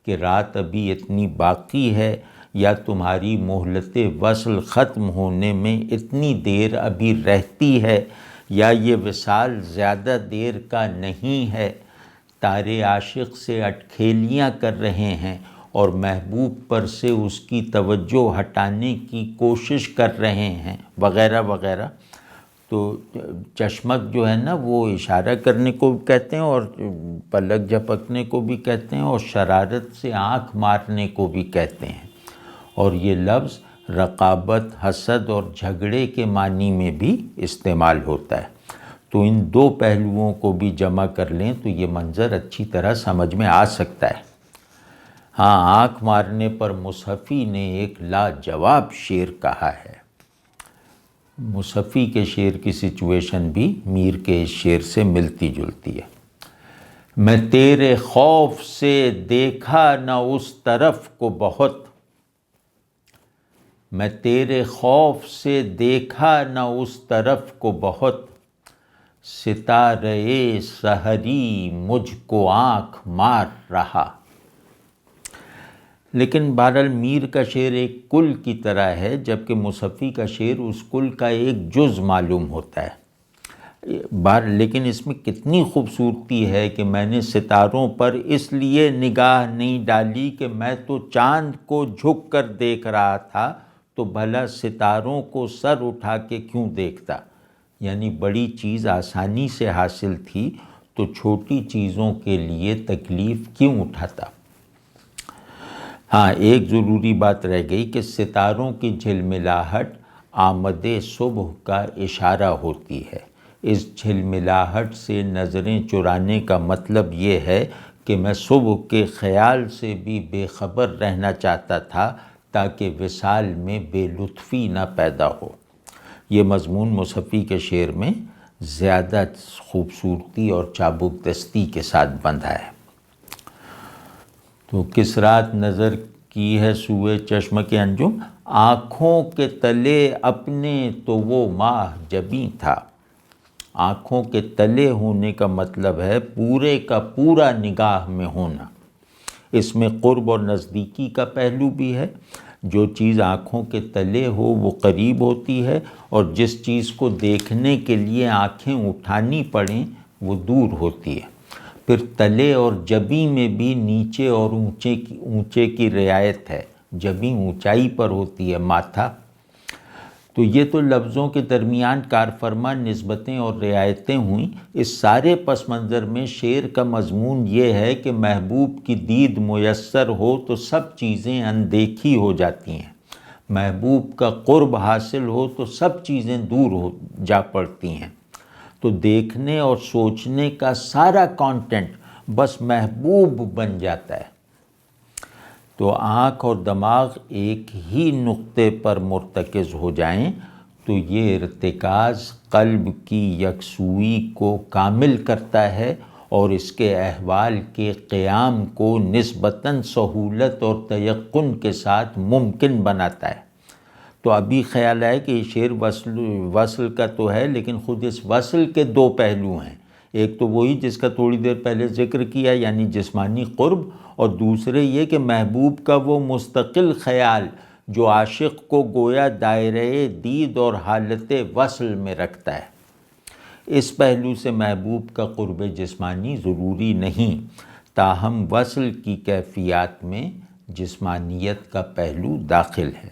کہ رات ابھی اتنی باقی ہے، یا تمہاری مہلت وصل ختم ہونے میں اتنی دیر ابھی رہتی ہے، یا یہ وصال زیادہ دیر کا نہیں ہے۔ تارے عاشق سے اٹکھیلیاں کر رہے ہیں اور محبوب پر سے اس کی توجہ ہٹانے کی کوشش کر رہے ہیں وغیرہ وغیرہ۔ تو چشمک جو ہے نا وہ اشارہ کرنے کو بھی کہتے ہیں اور پلک جھپکنے کو بھی کہتے ہیں اور شرارت سے آنکھ مارنے کو بھی کہتے ہیں، اور یہ لفظ رقابت، حسد اور جھگڑے کے معنی میں بھی استعمال ہوتا ہے۔ تو ان دو پہلوؤں کو بھی جمع کر لیں تو یہ منظر اچھی طرح سمجھ میں آ سکتا ہے۔ ہاں، آنکھ مارنے پر مصحفی نے ایک لاجواب شعر کہا ہے۔ مصحفی کے شعر کی سچویشن بھی میر کے اس شعر سے ملتی جلتی ہے۔ میں تیرے خوف سے دیکھا نہ اس طرف کو بہت، میں تیرے خوف سے دیکھا نہ اس طرف کو بہت، ستارے سحری مجھ کو آنکھ مار رہا۔ لیکن بہرحال میر کا شعر ایک کل کی طرح ہے، جبکہ مصحفی کا شعر اس کل کا ایک جز معلوم ہوتا ہے۔ لیکن اس میں کتنی خوبصورتی ہے کہ میں نے ستاروں پر اس لیے نگاہ نہیں ڈالی کہ میں تو چاند کو جھک کر دیکھ رہا تھا، تو بھلا ستاروں کو سر اٹھا کے کیوں دیکھتا؟ یعنی بڑی چیز آسانی سے حاصل تھی تو چھوٹی چیزوں کے لیے تکلیف کیوں اٹھاتا؟ ہاں، ایک ضروری بات رہ گئی کہ ستاروں کی جھلملاہٹ آمد صبح کا اشارہ ہوتی ہے۔ اس جھلملاہٹ سے نظریں چرانے کا مطلب یہ ہے کہ میں صبح کے خیال سے بھی بے خبر رہنا چاہتا تھا تاکہ وصال میں بے لطفی نہ پیدا ہو۔ یہ مضمون مصحفی کے شعر میں زیادہ خوبصورتی اور چابک دستی کے ساتھ بندھا ہے۔ تو کس رات نظر کی ہے سوئے چشمک انجم، آنکھوں کے تلے اپنے تو وہ ماہ جبیں تھا۔ آنکھوں کے تلے ہونے کا مطلب ہے پورے کا پورا نگاہ میں ہونا۔ اس میں قرب اور نزدیکی کا پہلو بھی ہے۔ جو چیز آنکھوں کے تلے ہو وہ قریب ہوتی ہے، اور جس چیز کو دیکھنے کے لیے آنکھیں اٹھانی پڑیں وہ دور ہوتی ہے۔ پھر تلے اور جبیں میں بھی نیچے اور اونچے کی رعایت ہے۔ جبیں اونچائی پر ہوتی ہے، ماتھا۔ تو یہ تو لفظوں کے درمیان کار فرما نسبتیں اور رعایتیں ہوئیں۔ اس سارے پس منظر میں شعر کا مضمون یہ ہے کہ محبوب کی دید میسر ہو تو سب چیزیں اندیکھی ہو جاتی ہیں، محبوب کا قرب حاصل ہو تو سب چیزیں دور ہو جا پڑتی ہیں۔ تو دیکھنے اور سوچنے کا سارا کانٹینٹ بس محبوب بن جاتا ہے۔ تو آنکھ اور دماغ ایک ہی نقطے پر مرتکز ہو جائیں تو یہ ارتکاز قلب کی یکسوئی کو کامل کرتا ہے اور اس کے احوال کے قیام کو نسبتاً سہولت اور تیقن کے ساتھ ممکن بناتا ہے۔ تو ابھی خیال آئے کہ یہ شعر وصل کا تو ہے، لیکن خود اس وصل کے دو پہلو ہیں۔ ایک تو وہی جس کا تھوڑی دیر پہلے ذکر کیا، یعنی جسمانی قرب، اور دوسرے یہ کہ محبوب کا وہ مستقل خیال جو عاشق کو گویا دائرۂ دید اور حالت وصل میں رکھتا ہے۔ اس پہلو سے محبوب کا قرب جسمانی ضروری نہیں، تاہم وصل کی کیفیات میں جسمانیت کا پہلو داخل ہے۔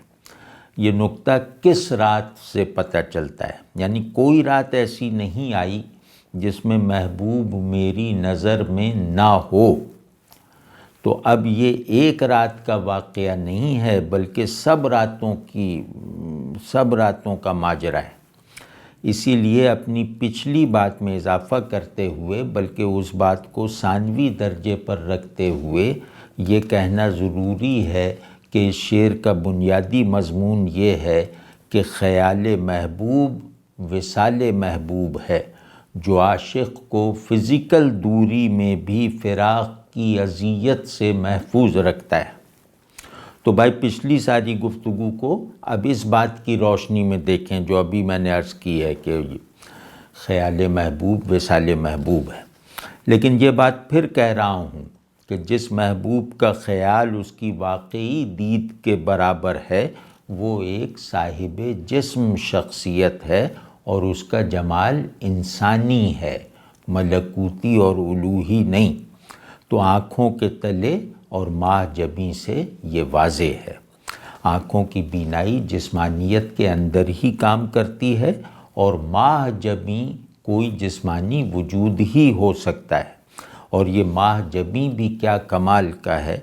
یہ نقطہ کس رات سے پتہ چلتا ہے، یعنی کوئی رات ایسی نہیں آئی جس میں محبوب میری نظر میں نہ ہو۔ تو اب یہ ایک رات کا واقعہ نہیں ہے بلکہ سب راتوں کا ماجرا ہے۔ اسی لیے اپنی پچھلی بات میں اضافہ کرتے ہوئے بلکہ اس بات کو ثانوی درجے پر رکھتے ہوئے یہ کہنا ضروری ہے کہ اس شعر کا بنیادی مضمون یہ ہے کہ خیال محبوب وصال محبوب ہے جو عاشق کو فزیکل دوری میں بھی فراق کی اذیت سے محفوظ رکھتا ہے۔ تو بھائی پچھلی ساری گفتگو کو اب اس بات کی روشنی میں دیکھیں جو ابھی میں نے عرض کی ہے کہ خیال محبوب وصال محبوب ہے، لیکن یہ بات پھر کہہ رہا ہوں کہ جس محبوب کا خیال اس کی واقعی دید کے برابر ہے وہ ایک صاحب جسم شخصیت ہے اور اس کا جمال انسانی ہے، ملکوتی اور الوہی نہیں۔ تو آنکھوں کے تلے اور ماہ جبیں سے یہ واضح ہے۔ آنکھوں کی بینائی جسمانیت کے اندر ہی کام کرتی ہے اور ماہ جبیں کوئی جسمانی وجود ہی ہو سکتا ہے، اور یہ ماہ جبیں بھی کیا کمال کا ہے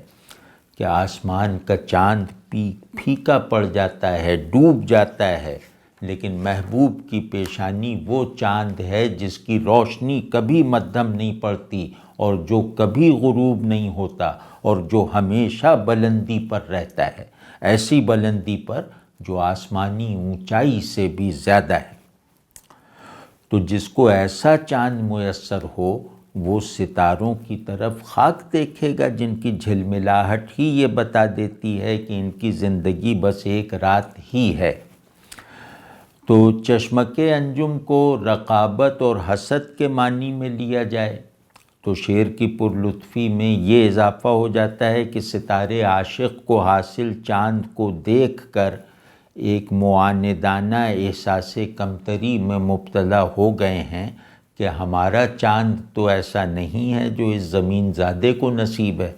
کہ آسمان کا چاند پھیکا پڑ جاتا ہے، ڈوب جاتا ہے، لیکن محبوب کی پیشانی وہ چاند ہے جس کی روشنی کبھی مدھم نہیں پڑتی اور جو کبھی غروب نہیں ہوتا اور جو ہمیشہ بلندی پر رہتا ہے، ایسی بلندی پر جو آسمانی اونچائی سے بھی زیادہ ہے۔ تو جس کو ایسا چاند میسر ہو وہ ستاروں کی طرف خاک دیکھے گا جن کی جھلملاہٹ ہی یہ بتا دیتی ہے کہ ان کی زندگی بس ایک رات ہی ہے۔ تو چشمک انجم کو رقابت اور حسد کے معنی میں لیا جائے تو شعر کی پرلطفی میں یہ اضافہ ہو جاتا ہے کہ ستارے عاشق کو حاصل چاند کو دیکھ کر ایک معاندانہ احساس کمتری میں مبتلا ہو گئے ہیں کہ ہمارا چاند تو ایسا نہیں ہے جو اس زمین زادے کو نصیب ہے۔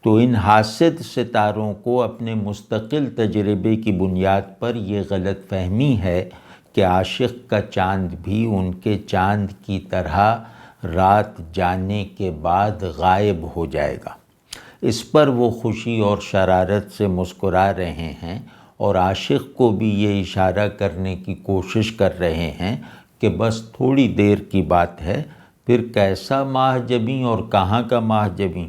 تو ان حاسد ستاروں کو اپنے مستقل تجربے کی بنیاد پر یہ غلط فہمی ہے کہ عاشق کا چاند بھی ان کے چاند کی طرح رات جانے کے بعد غائب ہو جائے گا۔ اس پر وہ خوشی اور شرارت سے مسکرا رہے ہیں اور عاشق کو بھی یہ اشارہ کرنے کی کوشش کر رہے ہیں کہ بس تھوڑی دیر کی بات ہے، پھر کیسا ماہ جبیں اور کہاں کا ماہ جبیں۔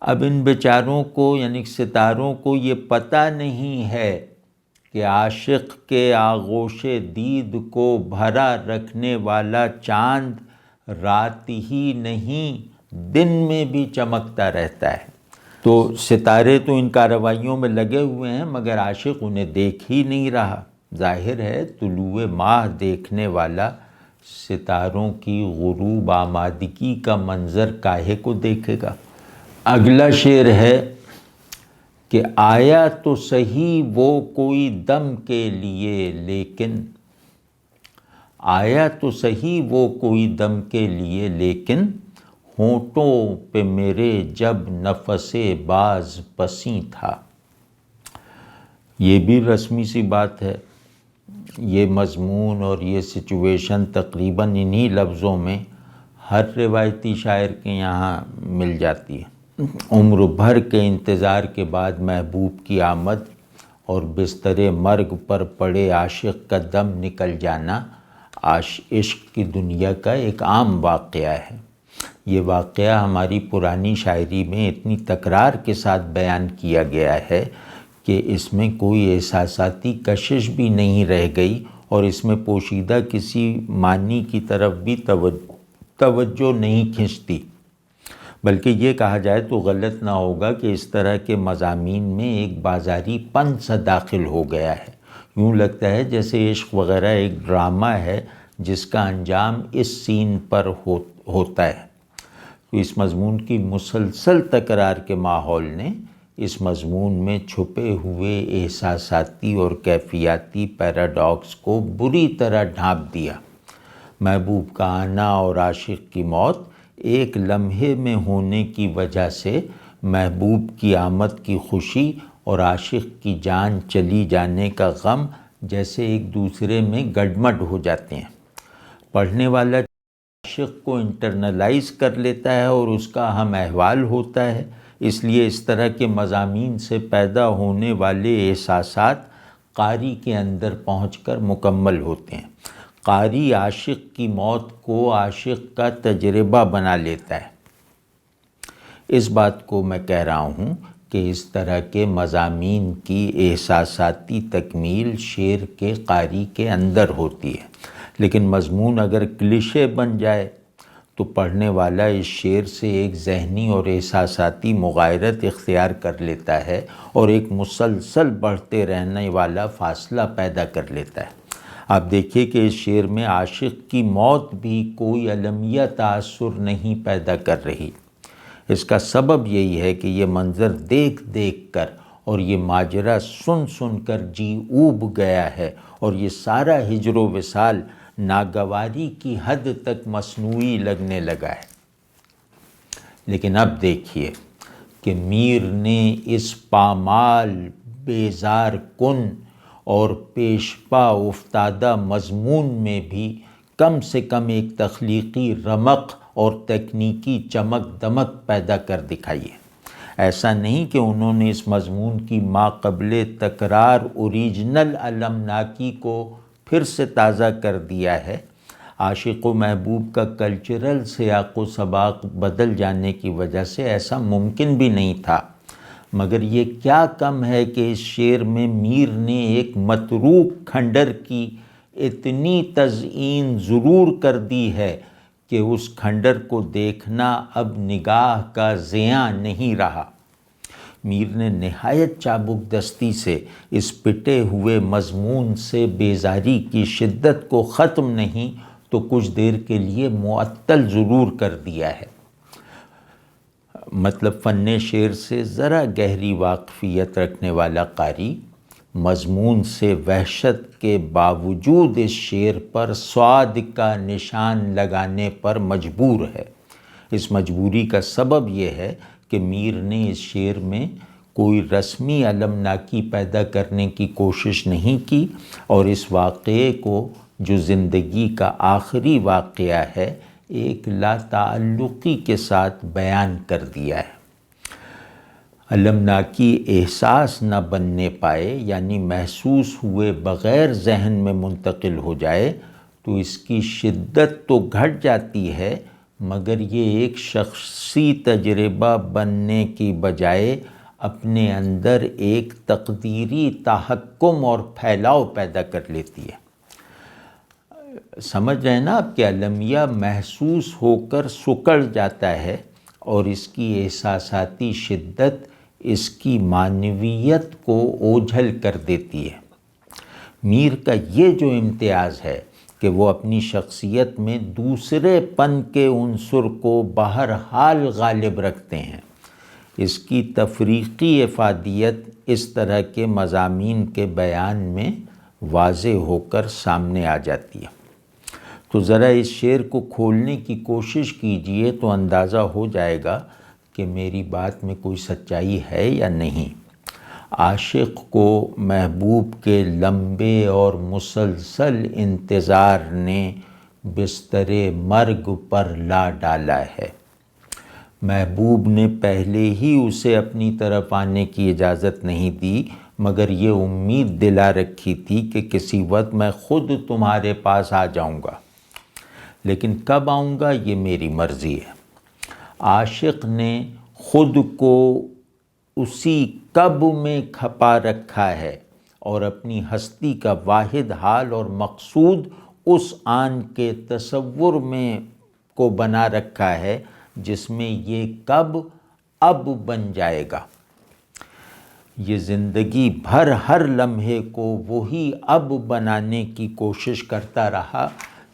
اب ان بیچاروں کو یعنی ستاروں کو یہ پتہ نہیں ہے کہ عاشق کے آغوش دید کو بھرا رکھنے والا چاند رات ہی نہیں دن میں بھی چمکتا رہتا ہے۔ تو ستارے تو ان کارروائیوں میں لگے ہوئے ہیں مگر عاشق انہیں دیکھ ہی نہیں رہا۔ ظاہر ہے طلوع ماہ دیکھنے والا ستاروں کی غروب آمادگی کا منظر کاہے کو دیکھے گا۔ اگلا شعر ہے کہ آیا تو صحیح وہ کوئی دم کے لیے لیکن، آیا تو صحیح وہ کوئی دم کے لیے لیکن ہونٹوں پہ میرے جب نفس باز پسیں تھا۔ یہ بھی رسمی سی بات ہے۔ یہ مضمون اور یہ سچویشن تقریباً انہی لفظوں میں ہر روایتی شاعر کے یہاں مل جاتی ہے۔ عمر بھر کے انتظار کے بعد محبوب کی آمد اور بستر مرگ پر پڑے عاشق کا دم نکل جانا عشق کی دنیا کا ایک عام واقعہ ہے۔ یہ واقعہ ہماری پرانی شاعری میں اتنی تکرار کے ساتھ بیان کیا گیا ہے کہ اس میں کوئی احساساتی کشش بھی نہیں رہ گئی اور اس میں پوشیدہ کسی معنی کی طرف بھی توجہ نہیں کھنچتی، بلکہ یہ کہا جائے تو غلط نہ ہوگا کہ اس طرح کے مضامین میں ایک بازاری پن سا داخل ہو گیا ہے۔ یوں لگتا ہے جیسے عشق وغیرہ ایک ڈرامہ ہے جس کا انجام اس سین پر ہوتا ہے۔ تو اس مضمون کی مسلسل تکرار کے ماحول نے اس مضمون میں چھپے ہوئے احساساتی اور کیفیاتی پیراڈاکس کو بری طرح ڈھانپ دیا۔ محبوب کا آنا اور عاشق کی موت ایک لمحے میں ہونے کی وجہ سے محبوب کی آمد کی خوشی اور عاشق کی جان چلی جانے کا غم جیسے ایک دوسرے میں گڈمڈ ہو جاتے ہیں۔ پڑھنے والا عاشق کو انٹرنلائز کر لیتا ہے اور اس کا ہم احوال ہوتا ہے، اس لیے اس طرح کے مضامین سے پیدا ہونے والے احساسات قاری کے اندر پہنچ کر مکمل ہوتے ہیں۔ قاری عاشق کی موت کو عاشق کا تجربہ بنا لیتا ہے۔ اس بات کو میں کہہ رہا ہوں کہ اس طرح کے مضامین کی احساساتی تکمیل شعر کے قاری کے اندر ہوتی ہے، لیکن مضمون اگر کلیشے بن جائے تو پڑھنے والا اس شعر سے ایک ذہنی اور احساساتی مغایرت اختیار کر لیتا ہے اور ایک مسلسل بڑھتے رہنے والا فاصلہ پیدا کر لیتا ہے۔ آپ دیکھیے کہ اس شعر میں عاشق کی موت بھی کوئی المیہ تاثر نہیں پیدا کر رہی۔ اس کا سبب یہی ہے کہ یہ منظر دیکھ دیکھ کر اور یہ ماجرا سن سن کر جی اوب گیا ہے، اور یہ سارا ہجر و وصال ناگواری کی حد تک مصنوعی لگنے لگا ہے۔ لیکن اب دیکھیے کہ میر نے اس پامال بیزار کن اور پیشپا افتادہ مضمون میں بھی کم سے کم ایک تخلیقی رمق اور تکنیکی چمک دمک پیدا کر دکھائی ہے۔ ایسا نہیں کہ انہوں نے اس مضمون کی ماقبل تکرار اوریجنل المناکی کو پھر سے تازہ کر دیا ہے۔ عاشق و محبوب کا کلچرل سیاق و سباق بدل جانے کی وجہ سے ایسا ممکن بھی نہیں تھا، مگر یہ کیا کم ہے کہ اس شعر میں میر نے ایک متروک کھنڈر کی اتنی تزئین ضرور کر دی ہے کہ اس کھنڈر کو دیکھنا اب نگاہ کا ضیاء نہیں رہا۔ میر نے نہایت چابک دستی سے اس پٹے ہوئے مضمون سے بیزاری کی شدت کو ختم نہیں تو کچھ دیر کے لیے معطل ضرور کر دیا ہے۔ مطلب فن شعر سے ذرا گہری واقفیت رکھنے والا قاری مضمون سے وحشت کے باوجود اس شعر پر صاد کا نشان لگانے پر مجبور ہے۔ اس مجبوری کا سبب یہ ہے کہ میر نے اس شعر میں کوئی رسمی المناکی پیدا کرنے کی کوشش نہیں کی اور اس واقعے کو جو زندگی کا آخری واقعہ ہے ایک لا تعلقی کے ساتھ بیان کر دیا ہے۔ المناکی احساس نہ بننے پائے، یعنی محسوس ہوئے بغیر ذہن میں منتقل ہو جائے تو اس کی شدت تو گھٹ جاتی ہے، مگر یہ ایک شخصی تجربہ بننے کی بجائے اپنے اندر ایک تقدیری تحکم اور پھیلاؤ پیدا کر لیتی ہے۔ سمجھ رہے ہیں نا آپ کہ المیہ محسوس ہو کر سکڑ جاتا ہے اور اس کی احساساتی شدت اس کی معنویت کو اوجھل کر دیتی ہے۔ میر کا یہ جو امتیاز ہے کہ وہ اپنی شخصیت میں دوسرے پن کے عنصر کو بہرحال غالب رکھتے ہیں، اس کی تفریقی افادیت اس طرح کے مضامین کے بیان میں واضح ہو کر سامنے آ جاتی ہے۔ تو ذرا اس شعر کو کھولنے کی کوشش کیجئے تو اندازہ ہو جائے گا کہ میری بات میں کوئی سچائی ہے یا نہیں۔ عاشق کو محبوب کے لمبے اور مسلسل انتظار نے بستر مرگ پر لا ڈالا ہے۔ محبوب نے پہلے ہی اسے اپنی طرف آنے کی اجازت نہیں دی، مگر یہ امید دلا رکھی تھی کہ کسی وقت میں خود تمہارے پاس آ جاؤں گا، لیکن کب آؤں گا یہ میری مرضی ہے۔ عاشق نے خود کو اسی کب میں کھپا رکھا ہے اور اپنی ہستی کا واحد حال اور مقصود اس آن کے تصور میں کو بنا رکھا ہے جس میں یہ کب اب بن جائے گا۔ یہ زندگی بھر ہر لمحے کو وہی اب بنانے کی کوشش کرتا رہا،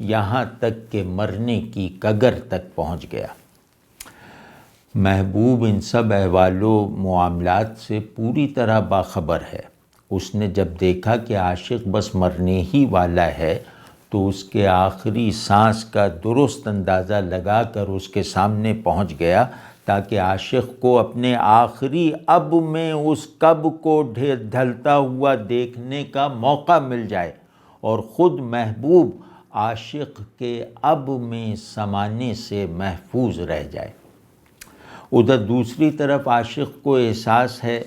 یہاں تک کہ مرنے کی کگر تک پہنچ گیا۔ محبوب ان سب احوال و معاملات سے پوری طرح باخبر ہے۔ اس نے جب دیکھا کہ عاشق بس مرنے ہی والا ہے تو اس کے آخری سانس کا درست اندازہ لگا کر اس کے سامنے پہنچ گیا تاکہ عاشق کو اپنے آخری اب میں اس کب کو ڈھلتا ہوا دیکھنے کا موقع مل جائے اور خود محبوب عاشق کے اب میں سمانے سے محفوظ رہ جائے۔ ادھر دوسری طرف عاشق کو احساس ہے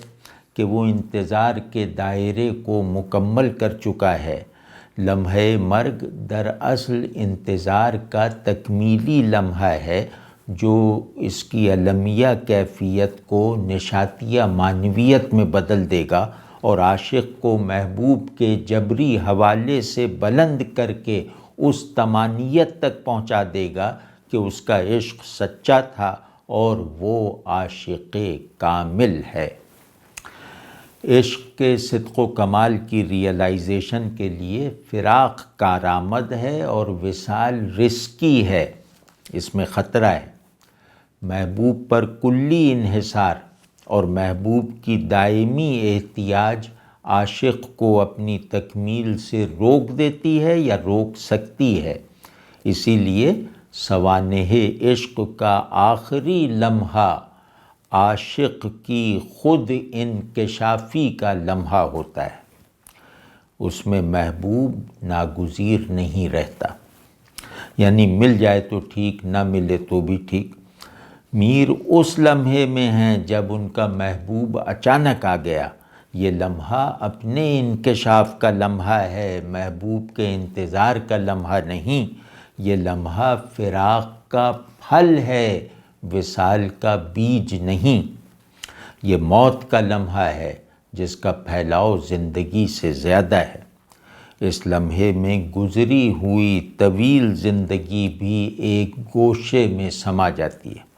کہ وہ انتظار کے دائرے کو مکمل کر چکا ہے۔ لمحہ مرگ دراصل انتظار کا تکمیلی لمحہ ہے جو اس کی المیہ کیفیت کو نشاتیہ معنویت میں بدل دے گا اور عاشق کو محبوب کے جبری حوالے سے بلند کر کے اس طمانیت تک پہنچا دے گا کہ اس کا عشق سچا تھا اور وہ عاشق کامل ہے۔ عشق کے صدق و کمال کی ریئلائزیشن کے لیے فراق کارآمد ہے اور وصال رسکی ہے، اس میں خطرہ ہے۔ محبوب پر کلی انحصار اور محبوب کی دائمی احتیاج عاشق کو اپنی تکمیل سے روک دیتی ہے یا روک سکتی ہے۔ اسی لیے سوانح عشق کا آخری لمحہ عاشق کی خود انکشافی کا لمحہ ہوتا ہے۔ اس میں محبوب ناگزیر نہیں رہتا، یعنی مل جائے تو ٹھیک، نہ ملے تو بھی ٹھیک۔ میر اس لمحے میں ہیں جب ان کا محبوب اچانک آ گیا۔ یہ لمحہ اپنے انکشاف کا لمحہ ہے، محبوب کے انتظار کا لمحہ نہیں۔ یہ لمحہ فراق کا پھل ہے، وصال کا بیج نہیں۔ یہ موت کا لمحہ ہے جس کا پھیلاؤ زندگی سے زیادہ ہے۔ اس لمحے میں گزری ہوئی طویل زندگی بھی ایک گوشے میں سما جاتی ہے۔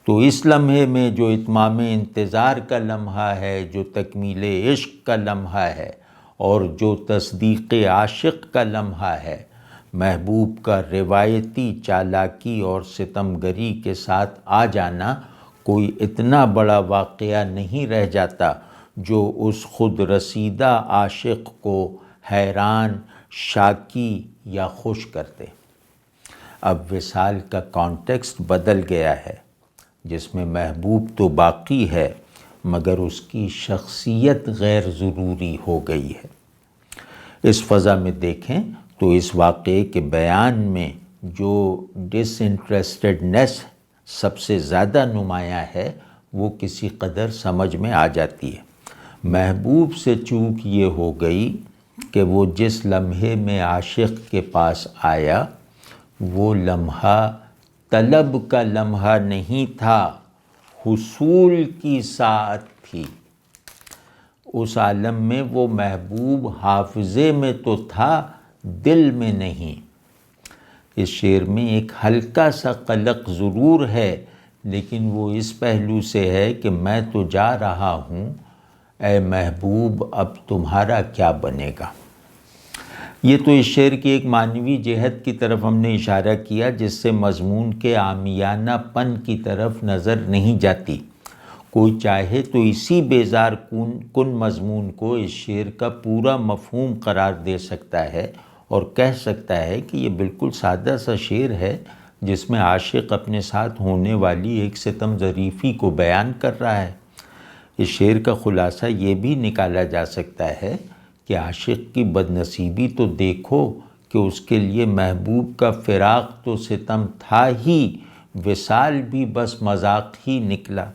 تو اس لمحے میں جو اتمام انتظار کا لمحہ ہے، جو تکمیل عشق کا لمحہ ہے اور جو تصدیق عاشق کا لمحہ ہے، محبوب کا روایتی چالاکی اور ستمگری کے ساتھ آ جانا کوئی اتنا بڑا واقعہ نہیں رہ جاتا جو اس خود رسیدہ عاشق کو حیران، شاکی یا خوش کرتے۔ اب وصال کا کانٹیکسٹ بدل گیا ہے، جس میں محبوب تو باقی ہے مگر اس کی شخصیت غیر ضروری ہو گئی ہے۔ اس فضا میں دیکھیں تو اس واقعے کے بیان میں جو ڈس انٹرسٹڈنس سب سے زیادہ نمایاں ہے وہ کسی قدر سمجھ میں آ جاتی ہے۔ محبوب سے چوک یہ ہو گئی کہ وہ جس لمحے میں عاشق کے پاس آیا وہ لمحہ طلب کا لمحہ نہیں تھا، حصول کی ساعت تھی۔ اس عالم میں وہ محبوب حافظے میں تو تھا، دل میں نہیں۔ اس شعر میں ایک ہلکا سا قلق ضرور ہے، لیکن وہ اس پہلو سے ہے کہ میں تو جا رہا ہوں، اے محبوب اب تمہارا کیا بنے گا۔ یہ تو اس شعر کی ایک معنوی جہت کی طرف ہم نے اشارہ کیا جس سے مضمون کے عامیانہ پن کی طرف نظر نہیں جاتی۔ کوئی چاہے تو اسی بیزار کن مضمون کو اس شعر کا پورا مفہوم قرار دے سکتا ہے اور کہہ سکتا ہے کہ یہ بالکل سادہ سا شعر ہے جس میں عاشق اپنے ساتھ ہونے والی ایک ستم ظریفی کو بیان کر رہا ہے۔ اس شعر کا خلاصہ یہ بھی نکالا جا سکتا ہے کہ عاشق کی بدنصیبی تو دیکھو کہ اس کے لیے محبوب کا فراق تو ستم تھا ہی، وصال بھی بس مذاق ہی نکلا۔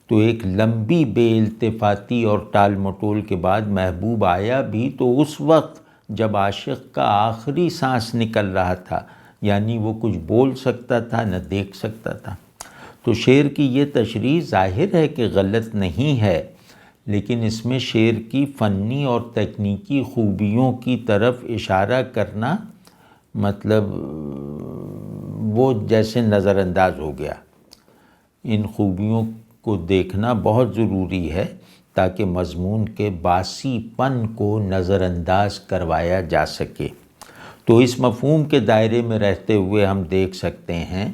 تو ایک لمبی بے التفاتی اور ٹال مٹول کے بعد محبوب آیا بھی تو اس وقت جب عاشق کا آخری سانس نکل رہا تھا، یعنی وہ کچھ بول سکتا تھا نہ دیکھ سکتا تھا۔ تو شعر کی یہ تشریح ظاہر ہے کہ غلط نہیں ہے، لیکن اس میں شعر کی فنی اور تکنیکی خوبیوں کی طرف اشارہ کرنا مطلب وہ جیسے نظر انداز ہو گیا۔ ان خوبیوں کو دیکھنا بہت ضروری ہے تاکہ مضمون کے باسی پن کو نظر انداز کروایا جا سکے۔ تو اس مفہوم کے دائرے میں رہتے ہوئے ہم دیکھ سکتے ہیں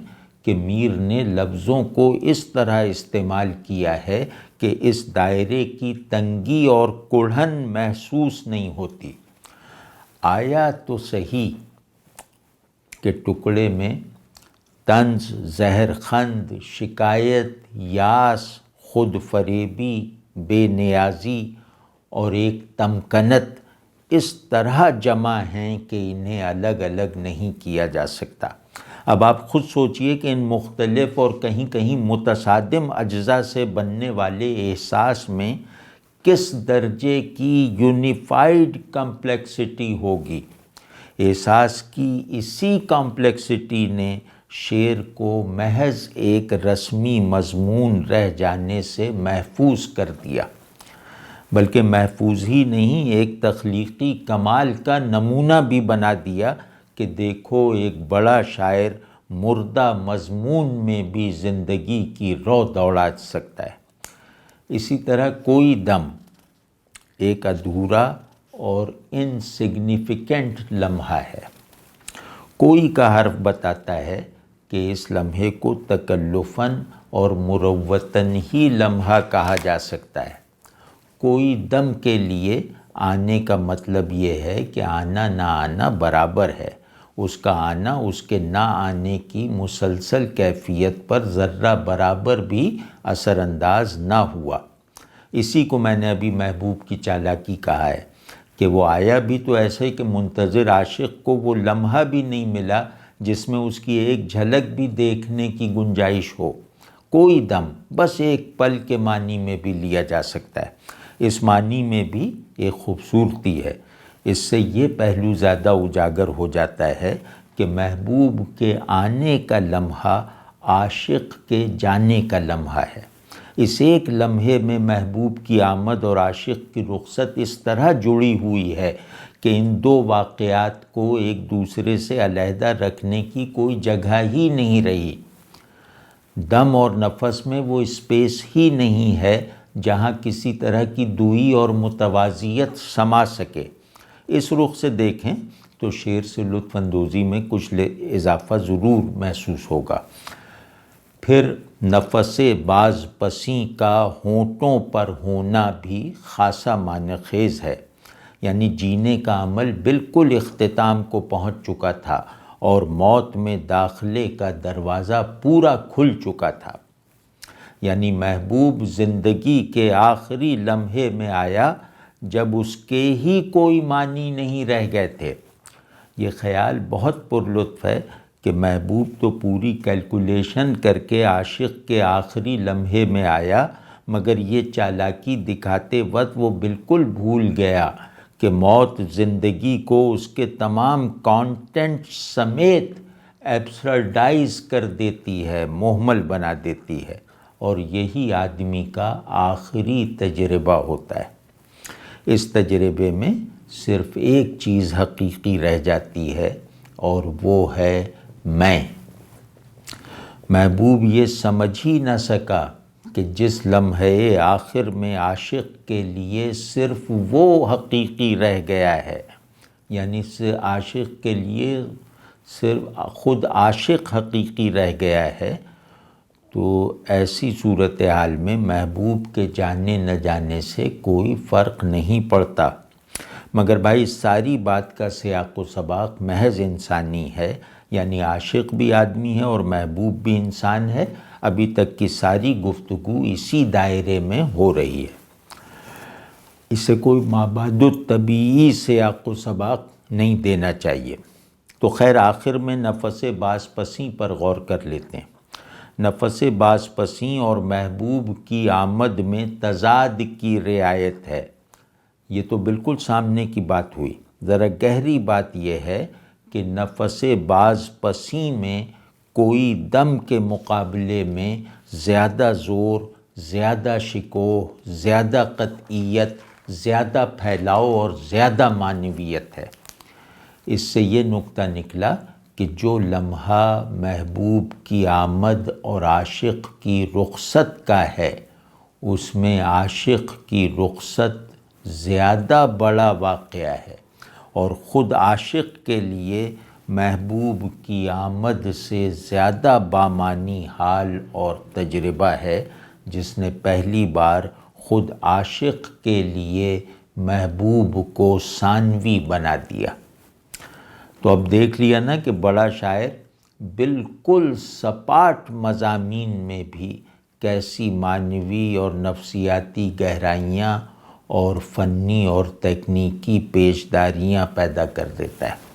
کہ میر نے لفظوں کو اس طرح استعمال کیا ہے کہ اس دائرے کی تنگی اور کڑھن محسوس نہیں ہوتی۔ آیا تو صحیح کہ ٹکڑے میں طنز، زہر خند، شکایت، یاس، خود فریبی، بے نیازی اور ایک تمکنت اس طرح جمع ہیں کہ انہیں الگ الگ نہیں کیا جا سکتا۔ اب آپ خود سوچئے کہ ان مختلف اور کہیں کہیں متصادم اجزاء سے بننے والے احساس میں کس درجے کی یونیفائیڈ کمپلیکسٹی ہوگی۔ احساس کی اسی کمپلیکسٹی نے شعر کو محض ایک رسمی مضمون رہ جانے سے محفوظ کر دیا، بلکہ محفوظ ہی نہیں، ایک تخلیقی کمال کا نمونہ بھی بنا دیا کہ دیکھو ایک بڑا شاعر مردہ مضمون میں بھی زندگی کی رو دوڑا سکتا ہے۔ اسی طرح کوئی دم ایک ادھورا اور انسگنیفیکنٹ لمحہ ہے۔ کوئی کا حرف بتاتا ہے کہ اس لمحے کو تکلفاً اور مروتاً ہی لمحہ کہا جا سکتا ہے۔ کوئی دم کے لیے آنے کا مطلب یہ ہے کہ آنا نہ آنا برابر ہے، اس کا آنا اس کے نہ آنے کی مسلسل کیفیت پر ذرہ برابر بھی اثر انداز نہ ہوا۔ اسی کو میں نے ابھی محبوب کی چالاکی کہا ہے کہ وہ آیا بھی تو ایسے کہ منتظر عاشق کو وہ لمحہ بھی نہیں ملا جس میں اس کی ایک جھلک بھی دیکھنے کی گنجائش ہو۔ کوئی دم بس ایک پل کے معنی میں بھی لیا جا سکتا ہے۔ اس معنی میں بھی ایک خوبصورتی ہے۔ اس سے یہ پہلو زیادہ اجاگر ہو جاتا ہے کہ محبوب کے آنے کا لمحہ عاشق کے جانے کا لمحہ ہے۔ اس ایک لمحے میں محبوب کی آمد اور عاشق کی رخصت اس طرح جڑی ہوئی ہے کہ ان دو واقعات کو ایک دوسرے سے علیحدہ رکھنے کی کوئی جگہ ہی نہیں رہی۔ دم اور نفس میں وہ اسپیس ہی نہیں ہے جہاں کسی طرح کی دوئی اور متوازیت سما سکے۔ اس رخ سے دیکھیں تو شعر سے لطف اندوزی میں کچھ اضافہ ضرور محسوس ہوگا۔ پھر نفس باز پسیں کا ہونٹوں پر ہونا بھی خاصا معنی خیز ہے، یعنی جینے کا عمل بالکل اختتام کو پہنچ چکا تھا اور موت میں داخلے کا دروازہ پورا کھل چکا تھا، یعنی محبوب زندگی کے آخری لمحے میں آیا جب اس کے ہی کوئی معنی نہیں رہ گئے تھے۔ یہ خیال بہت پرلطف ہے کہ محبوب تو پوری کیلکولیشن کر کے عاشق کے آخری لمحے میں آیا، مگر یہ چالاکی دکھاتے وقت وہ بالکل بھول گیا کہ موت زندگی کو اس کے تمام کانٹینٹ سمیت ایبسرڈائز کر دیتی ہے، مہمل بنا دیتی ہے، اور یہی آدمی کا آخری تجربہ ہوتا ہے۔ اس تجربے میں صرف ایک چیز حقیقی رہ جاتی ہے اور وہ ہے میں۔ محبوب یہ سمجھ ہی نہ سکا کہ جس لمحے آخر میں عاشق کے لیے صرف وہ حقیقی رہ گیا ہے، یعنی عاشق کے لیے صرف خود عاشق حقیقی رہ گیا ہے، تو ایسی صورتحال میں محبوب کے جانے نہ جانے سے کوئی فرق نہیں پڑتا۔ مگر بھائی ساری بات کا سیاق و سباق محض انسانی ہے، یعنی عاشق بھی آدمی ہے اور محبوب بھی انسان ہے۔ ابھی تک کی ساری گفتگو اسی دائرے میں ہو رہی ہے، اسے کوئی مابعد الطبیعی سیاق و سباق نہیں دینا چاہیے۔ تو خیر آخر میں نفس باز پسیں پر غور کر لیتے ہیں۔ نفس باز پسیں اور محبوب کی آمد میں تضاد کی رعایت ہے، یہ تو بالکل سامنے کی بات ہوئی۔ ذرا گہری بات یہ ہے کہ نفس باز پسیں میں کوئی دم کے مقابلے میں زیادہ زور، زیادہ شکوہ، زیادہ قطعیت، زیادہ پھیلاؤ اور زیادہ معنویت ہے۔ اس سے یہ نکتہ نکلا کہ جو لمحہ محبوب کی آمد اور عاشق کی رخصت کا ہے، اس میں عاشق کی رخصت زیادہ بڑا واقعہ ہے، اور خود عاشق کے لیے محبوب کی آمد سے زیادہ بامعنی حال اور تجربہ ہے، جس نے پہلی بار خود عاشق کے لیے محبوب کو ثانوی بنا دیا۔ تو اب دیکھ لیا نا کہ بڑا شاعر بالکل سپاٹ مضامین میں بھی کیسی معنوی اور نفسیاتی گہرائیاں اور فنی اور تکنیکی پیشداریاں پیدا کر دیتا ہے۔